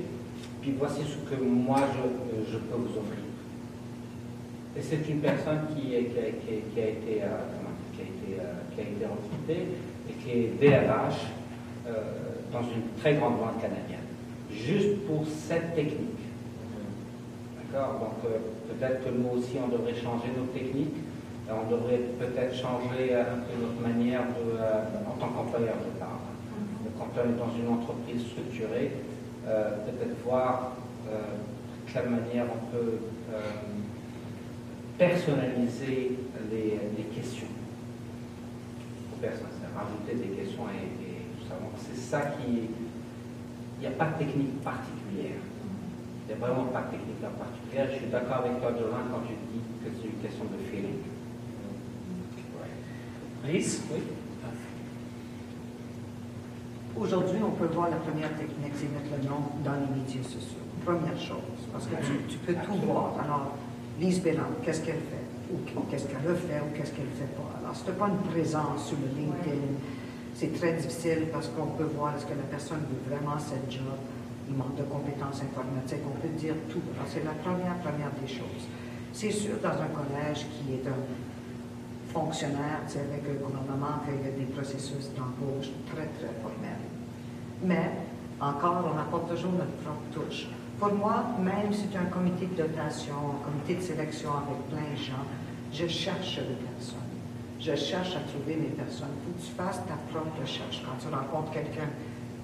puis voici ce que moi je peux vous offrir. Et c'est une personne qui a été recrutée et qui est DRH dans une très grande banque canadienne, juste pour cette technique. D'accord? Donc peut-être que nous aussi on devrait changer nos techniques, on devrait peut-être changer un peu notre manière en tant qu'employeur de parle. Quand on est dans une entreprise structurée, peut-être voir de quelle manière on peut personnaliser les questions aux personnes, rajouter des questions et tout ça. Donc c'est ça qui... Il n'y a pas de technique particulière. Il n'y a vraiment pas de technique particulière. Je suis d'accord avec toi, Jolin, quand tu dis que c'est une question de feeling. Lise? Oui. Aujourd'hui, on peut voir la première technique, c'est mettre le nom dans les médias sociaux. Première chose, parce que tu peux tout voir. Alors, Lise Bélan, qu'est-ce qu'elle fait? Ou qu'est-ce qu'elle a fait ou qu'est-ce qu'elle ne fait pas? Alors, si tu n'as pas une présence sur le LinkedIn, c'est très difficile parce qu'on peut voir est-ce que la personne veut vraiment cette job, il manque de compétences informatiques, on peut dire tout. Alors, c'est la première des choses. C'est sûr, dans un collège qui est un fonctionnaire, avec le gouvernement, qu'il y a des processus d'embauche très, très formels. Mais, encore, on apporte toujours notre propre touche. Pour moi, même si c'est un comité de dotation, un comité de sélection avec plein de gens, je cherche des personnes. Je cherche à trouver mes personnes. Il faut que tu fasses ta propre recherche. Quand tu rencontres quelqu'un,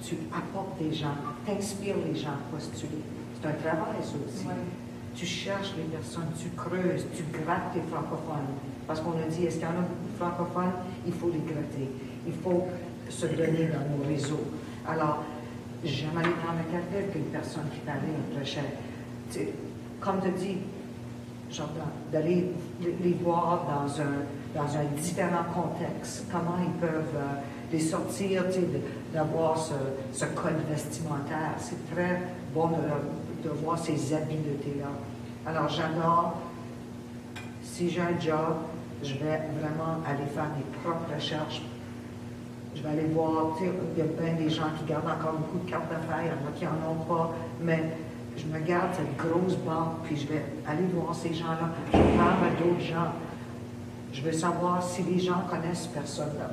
tu apportes des gens, tu inspires les gens à postuler. C'est un travail, ça aussi. Ouais. Tu cherches les personnes, tu creuses, tu grattes les francophones. Parce qu'on a dit, est-ce qu'il y en a beaucoup de francophones? Il faut les gratter. Il faut se donner dans nos réseaux. Alors, j'aime aller prendre un café avec une personne qui parlait un peu cher. Comme tu dis, Jordan, d'aller les voir dans un différent contexte, comment ils peuvent les sortir, d'avoir ce code vestimentaire. C'est très bon de voir ces habiletés-là. Alors, j'adore, si j'ai un job, je vais vraiment aller faire mes propres recherches. Je vais aller voir, il y a bien des gens qui gardent encore beaucoup de cartes d'affaires, il y en a qui n'en ont pas, mais je me garde cette grosse banque, puis je vais aller voir ces gens-là. Je parle à d'autres gens. Je veux savoir si les gens connaissent cette personne-là.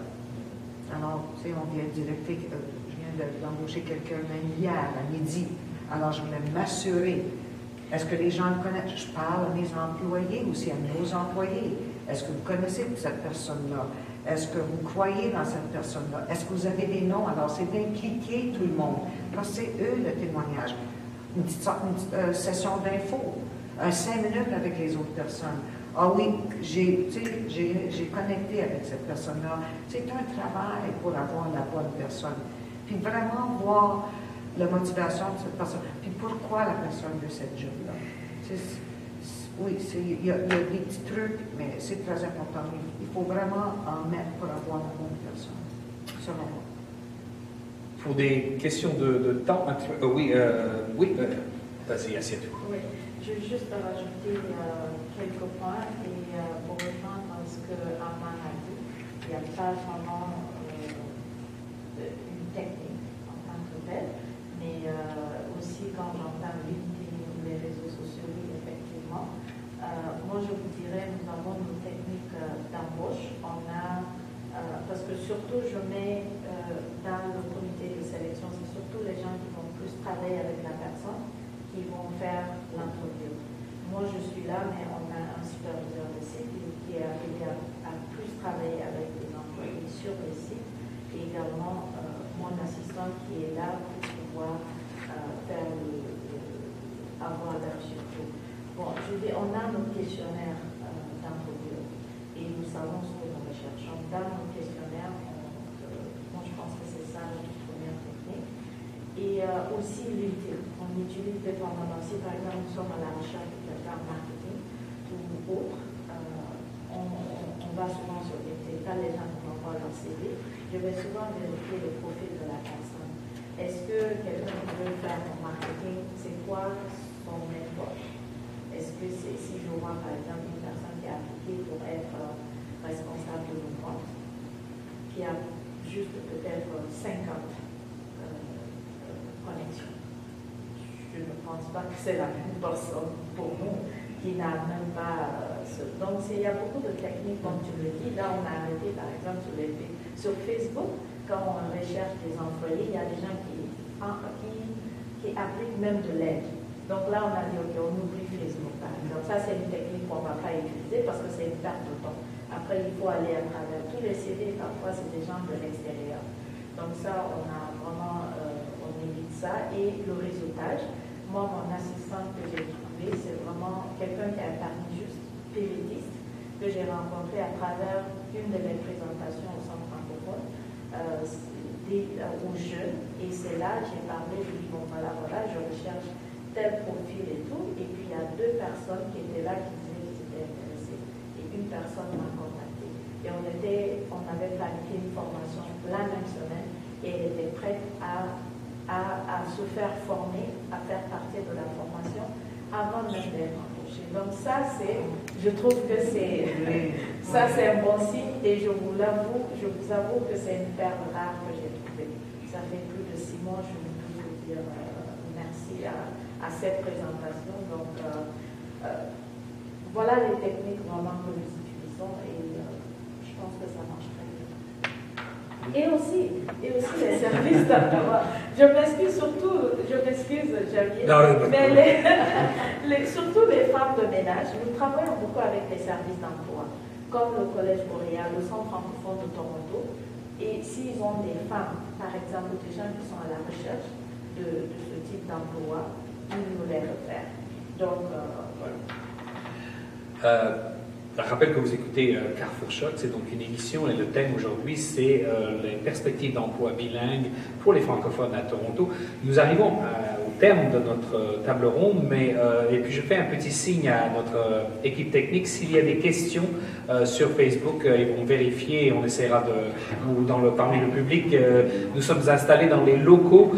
Alors, on vient je viens d'embaucher quelqu'un même hier, à midi. Alors, je voulais m'assurer. Est-ce que les gens le connaissent? Je parle à mes employés ou aussi à nos employés. Est-ce que vous connaissez cette personne-là? Est-ce que vous croyez dans cette personne-là? Est-ce que vous avez des noms? Alors, c'est d'impliquer tout le monde. Parce que c'est eux le témoignage. Une petite session d'info, 5 minutes avec les autres personnes. Ah oui, j'ai connecté avec cette personne-là. C'est un travail pour avoir la bonne personne. Puis vraiment voir la motivation de cette personne. Puis pourquoi la personne veut cette job-là. Oui, il y a des petits trucs, mais c'est très important. Il faut vraiment en mettre pour avoir la bonne personne, selon moi. Pour des questions de temps, oui, vas-y, assieds-toi. Oui, je veux juste rajouter quelques points et pour reprendre ce que Armand a dit, il n'y a pas vraiment une technique en tant que telle, mais aussi quand j'entends LinkedIn ou les réseaux sociaux, oui, effectivement. Moi, je vous dirais, nous avons une technique d'embauche. On a, parce que surtout, je mets dans le comité de sélection, c'est surtout les gens qui vont plus travailler avec la personne qui vont faire l'entrevue. Moi, je suis là, mais on a un superviseur de site qui est arrivé à plus travailler avec les employés sur le site et également mon assistant qui est là pour pouvoir faire avoir leur surtout. Bon, je dis, on a nos questionnaires d'entrevue et nous savons ce que nous recherchons. Dans nos questionnaires, moi je pense que c'est ça notre première technique. Et aussi LinkedIn. On utilise dépendamment. Si par exemple nous sommes à la recherche de quelqu'un en marketing ou autre, on va souvent sur LinkedIn, quand les gens m'envoient leur CV, je vais souvent vérifier le profil de la personne. Est-ce que quelqu'un qui veut faire mon marketing, c'est quoi son méthode? Est-ce que si je vois par exemple une personne qui a appliqué pour être responsable de nos comptes, qui a juste peut-être 50 connexions, je ne pense pas que c'est la même personne pour nous qui n'a même pas donc il y a beaucoup de techniques comme tu le dis. Là on a arrêté par exemple sur Facebook, quand on recherche des employés, il y a des gens qui appliquent même de l'aide. Donc là on a dit ok, on oublie Facebook par exemple. Ça c'est une technique qu'on ne va pas utiliser parce que c'est une perte de temps. Après il faut aller à travers tous les CV, parfois c'est des gens de l'extérieur. Donc ça on a vraiment on évite ça. Et le réseautage, moi mon assistante que j'ai trouvé, c'est vraiment quelqu'un qui a parmi juste péridiste, que j'ai rencontré à travers une de mes présentations au centre francophone aux jeunes. Et c'est là j'ai parlé, je dis bon voilà, je recherche tel profil et tout. Et puis il y a 2 personnes qui étaient là qui disaient qu'ils étaient intéressés. Et une personne m'a contacté. Et on avait planifié une formation la même semaine et elle était prête à se faire former, à faire partie de la formation avant même d'être embauchée. Donc ça, je trouve que c'est un bon signe et je vous avoue que c'est une perle rare que j'ai trouvée. Ça fait plus de 6 mois, je ne peux vous dire merci à cette présentation. Donc voilà les techniques vraiment que nous utilisons et je pense que ça marche très bien. Et aussi les services d'emploi. Je m'excuse, Javier, mais surtout les femmes de ménage. Nous travaillons beaucoup avec les services d'emploi, comme le Collège Boréal, le Centre francophone de Toronto. Et s'ils ont des femmes, par exemple, des gens qui sont à la recherche de ce type d'emploi, ils nous les réfèrent. Donc, voilà. Je rappelle que vous écoutez Carrefour Choc, c'est donc une émission et le thème aujourd'hui c'est les perspectives d'emploi bilingues pour les francophones à Toronto. Nous arrivons au terme de notre table ronde, et puis je fais un petit signe à notre équipe technique. S'il y a des questions sur Facebook, ils vont vérifier et on essaiera parmi le public. Nous sommes installés dans les locaux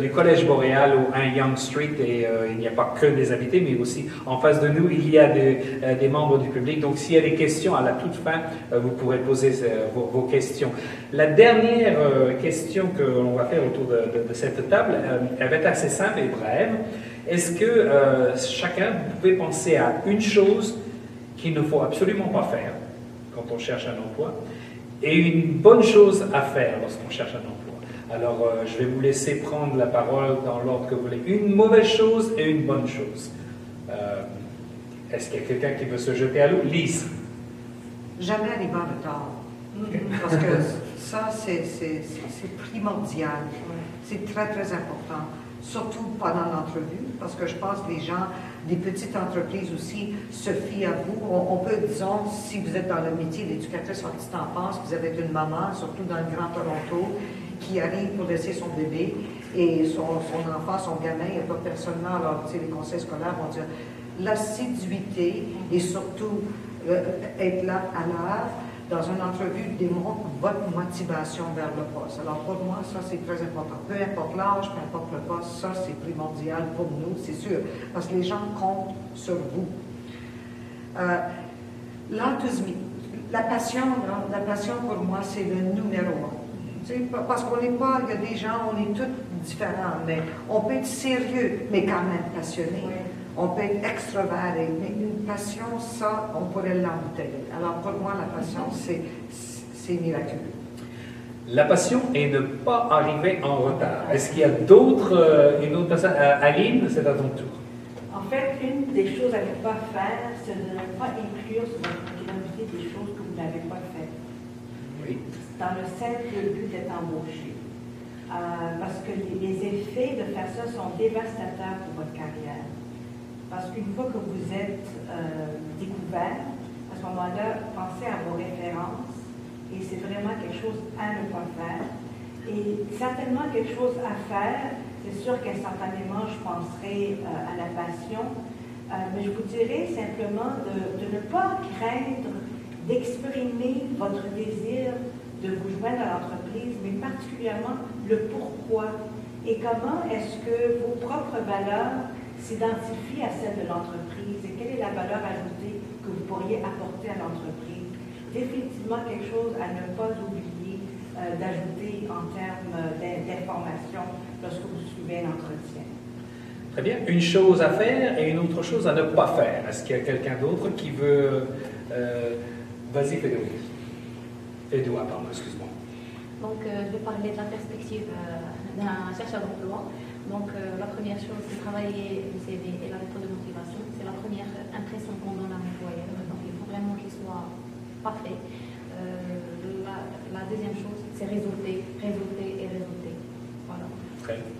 du Collège Boréal au 1 Yonge Street et il n'y a pas que des invités, mais aussi en face de nous, il y a des membres du public. Donc, s'il y a des questions à la toute fin, vous pourrez poser vos questions. La dernière question que l'on va faire autour de cette table, elle va être assez simple et brève. Est-ce que chacun, vous pouvez penser à une chose qu'il ne faut absolument pas faire quand on cherche un emploi et une bonne chose à faire lorsqu'on cherche un emploi? Alors, je vais vous laisser prendre la parole dans l'ordre que vous voulez. Une mauvaise chose et une bonne chose. Est-ce qu'il y a quelqu'un qui veut se jeter à l'eau? Lise. Jamais arriver en retard. Parce que ça, c'est primordial. C'est très, très important. Surtout pendant l'entrevue, parce que je pense que les gens, des petites entreprises aussi, se fient à vous. On peut, disons, si vous êtes dans le métier d'éducatrice en petite enfance, vous avez une maman, surtout dans le Grand Toronto, qui arrive pour laisser son bébé et son enfant, son gamin, il n'y a pas personne là. Alors, tu sais, les conseils scolaires vont dire l'assiduité et surtout être là à l'heure dans une entrevue démontre votre motivation vers le poste. Alors pour moi, ça c'est très important. Peu importe l'âge, peu importe le poste, ça c'est primordial pour nous, c'est sûr, parce que les gens comptent sur vous. L'enthousiasme, la passion pour moi c'est le numéro 1. Parce qu'on n'est pas, il y a des gens, on est tous différents, mais on peut être sérieux, mais quand même passionné. Oui. On peut être extravagant, mais une passion, ça, on pourrait l'embouteiller. Alors pour moi, la passion, c'est miraculeux. La passion est de ne pas arriver en retard. Est-ce qu'il y a une autre personne? Aline, c'est à ton tour. En fait, une des choses à ne pas faire, c'est de ne pas inclure sur votre identité des choses que vous n'avez pas faites. Oui. Dans le simple but d'être embauché. Parce que les effets de faire ça sont dévastateurs pour votre carrière. Parce qu'une fois que vous êtes découvert, à ce moment-là, pensez à vos références et c'est vraiment quelque chose à ne pas faire. Et certainement quelque chose à faire, c'est sûr qu'instantanément, je penserai à la passion, mais je vous dirais simplement de ne pas craindre d'exprimer votre désir de vous joindre à l'entreprise, mais particulièrement le pourquoi et comment est-ce que vos propres valeurs s'identifient à celles de l'entreprise et quelle est la valeur ajoutée que vous pourriez apporter à l'entreprise. Définitivement quelque chose à ne pas oublier d'ajouter en termes d'information lorsque vous suivez un entretien. Très bien. Une chose à faire et une autre chose à ne pas faire. Est-ce qu'il y a quelqu'un d'autre qui veut... Vas-y, Edouard, pardon, excuse-moi. Donc, je vais parler de la perspective d'un chercheur d'emploi. Donc, la première chose, c'est travailler le CV et la lettre de motivation. C'est la première impression qu'on donne à l'employeur. Donc, il faut vraiment qu'il soit parfait. La deuxième chose, c'est réseauter. Voilà. Très bien.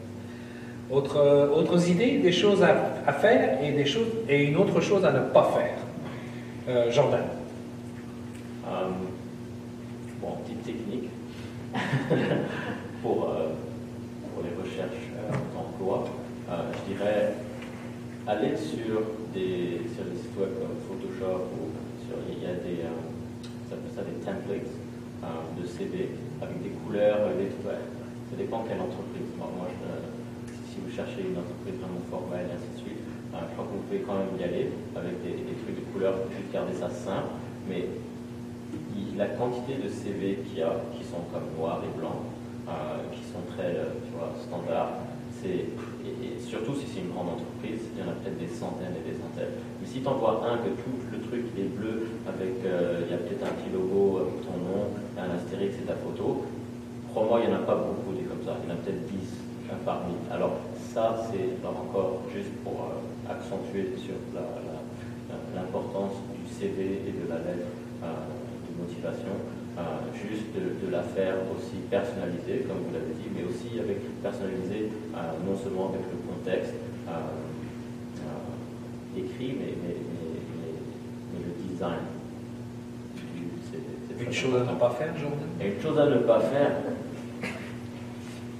Autres idées, des choses à faire et une autre chose à ne pas faire. Jordan. Bon, petite technique pour les recherches d'emploi. Je dirais aller sur des sites web comme Photoshop ou il y a ça s'appelle ça des templates de CV avec des couleurs, ça dépend quelle entreprise. Moi, si vous cherchez une entreprise vraiment formelle, et ainsi de suite, je crois que vous pouvez quand même y aller avec des trucs de couleurs, juste garder ça simple, mais la quantité de CV qu'il y a, qui sont comme noirs et blancs, qui sont très standards, et surtout si c'est une grande entreprise, il y en a peut-être des centaines et des centaines. Mais si tu en vois un que tout le truc est bleu, avec il y a peut-être un petit logo avec ton nom, un astérix et ta photo, crois-moi, il n'y en a pas beaucoup des comme ça, il y en a peut-être 10 parmi. Alors ça, c'est encore juste pour accentuer sur l'importance du CV et de la lettre de motivation, juste de la faire aussi personnalisée, comme vous l'avez dit, mais aussi personnalisée non seulement avec le contexte écrit, mais le design du CV. Une chose à ne pas faire, Jordan? Une chose à ne pas faire.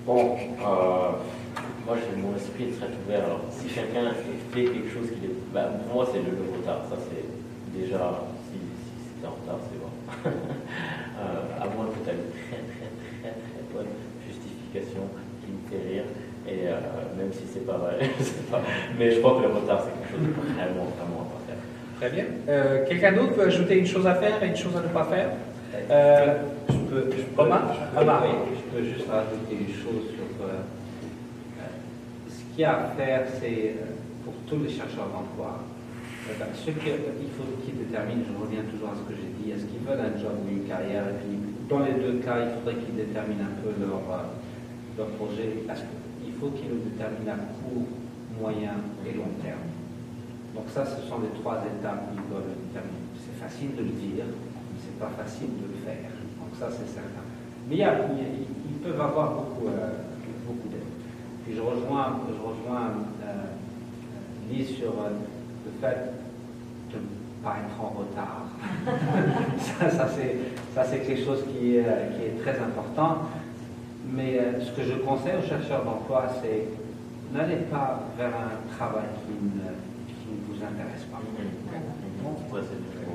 Bon, moi mon esprit est très ouvert. Alors, si quelqu'un fait quelque chose qui est. Pour moi, c'est le retard. Ça, c'est déjà. Si c'est en retard, c'est bon. À moins que tu aies une très bonne justification qui me fait rire. Et même si c'est pas vrai, mais je crois que le retard, c'est quelque chose de vraiment à pas faire. Très bien. Quelqu'un d'autre peut ajouter une chose à faire et une chose à ne pas faire? Je peux juste rajouter une chose sur ce qu'il y a à faire, c'est pour tous les chercheurs d'emploi. Il faut qu'ils déterminent, je reviens toujours à ce que j'ai dit, est-ce qu'ils veulent un job ou une carrière, et puis dans les deux cas, il faudrait qu'ils déterminent un peu leur projet, parce qu'il faut qu'ils le déterminent à court, moyen et long terme. Donc ça, ce sont les trois étapes qu'ils doivent le déterminer. C'est facile de le dire, mais c'est pas facile de le faire. Donc ça, c'est certain. Mais ils peuvent avoir beaucoup d'aide. Puis je rejoins Lise sur le fait de ne pas être en retard. ça c'est quelque chose qui est très important. Mais ce que je conseille aux chercheurs d'emploi, c'est n'allez pas vers un travail qui ne vous intéresse pas.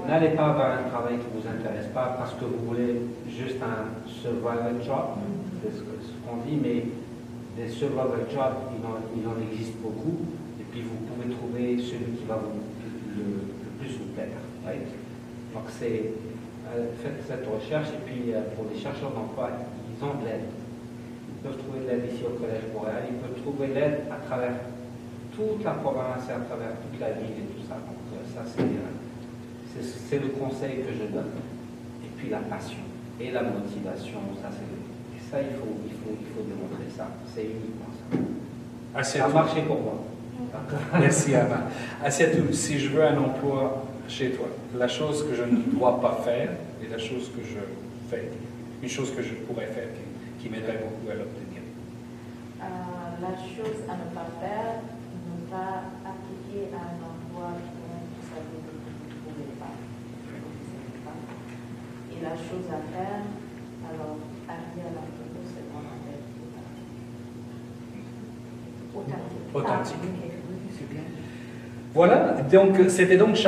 N'allez pas vers un travail qui ne vous intéresse pas parce que vous voulez juste un survival job, c'est ce qu'on dit, mais des survival jobs, il en existe beaucoup, et puis vous pouvez trouver celui qui va le plus vous plaire. Right? Donc faites cette recherche, et puis pour les chercheurs d'emploi, ils ont de l'aide. Ils peuvent trouver de l'aide ici au Collège Boréal, ils peuvent trouver l'aide à travers toute la province et à travers toute la ville et tout ça. Donc ça, c'est le conseil que je donne. Et puis la passion et la motivation, ça il faut démontrer ça. C'est uniquement ça. Ça a marché pour moi. Merci Ama. Assiatou, si je veux un emploi chez toi, la chose que je ne dois pas faire et la chose que je fais, une chose que je pourrais faire qui m'aiderait beaucoup à l'obtenir. La chose à ne pas faire, ne pas appliquer à un emploi dont vous savez que vous ne trouvez pas. Et la chose à faire, alors arriver à l'entreprise, c'est qu'on en fait authentique. Authentique. C'est bien. Voilà, donc c'était donc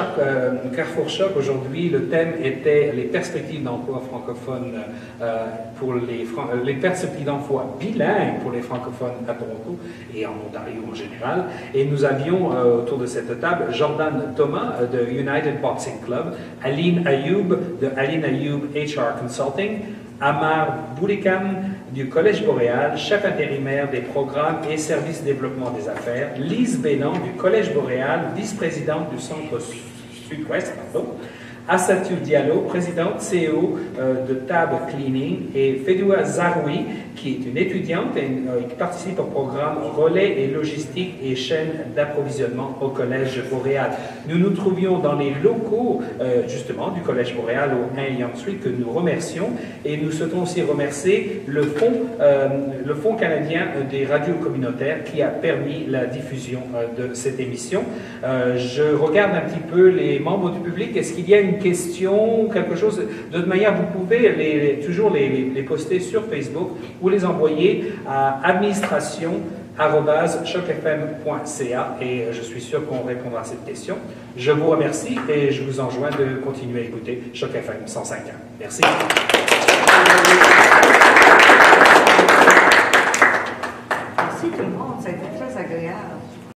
Carrefour Choc. Aujourd'hui, le thème était les perspectives d'emploi francophones pour les perspectives d'emploi bilingues pour les francophones à Toronto et en Ontario en général. Et nous avions autour de cette table Jordan Thomas de United Boxing Club, Aline Ayoub de Aline Ayoub HR Consulting, Amar Boulikam du Collège Boréal, chef intérimaire des programmes et services de développement des affaires, Lise Bénan du Collège Boréal, vice-présidente du Centre Sud-Ouest, Assatou Diallo, présidente CEO de Tab Cleaning, et Fedoua Zaroui, qui est une étudiante et qui participe au programme Relais et Logistique et Chaîne d'approvisionnement au Collège Boréal. Nous nous trouvions dans les locaux, justement, du Collège Boréal au 1 Yonge Street, que nous remercions, et nous souhaitons aussi remercier le Fonds canadien des radios communautaires qui a permis la diffusion de cette émission. Je regarde un petit peu les membres du public. Est-ce qu'il y a une question, quelque chose? De toute manière, vous pouvez toujours les poster sur Facebook ou les envoyer à administration@chocfm.ca et je suis sûr qu'on répondra à cette question. Je vous remercie et je vous enjoins de continuer à écouter Choc FM 105.1. Merci.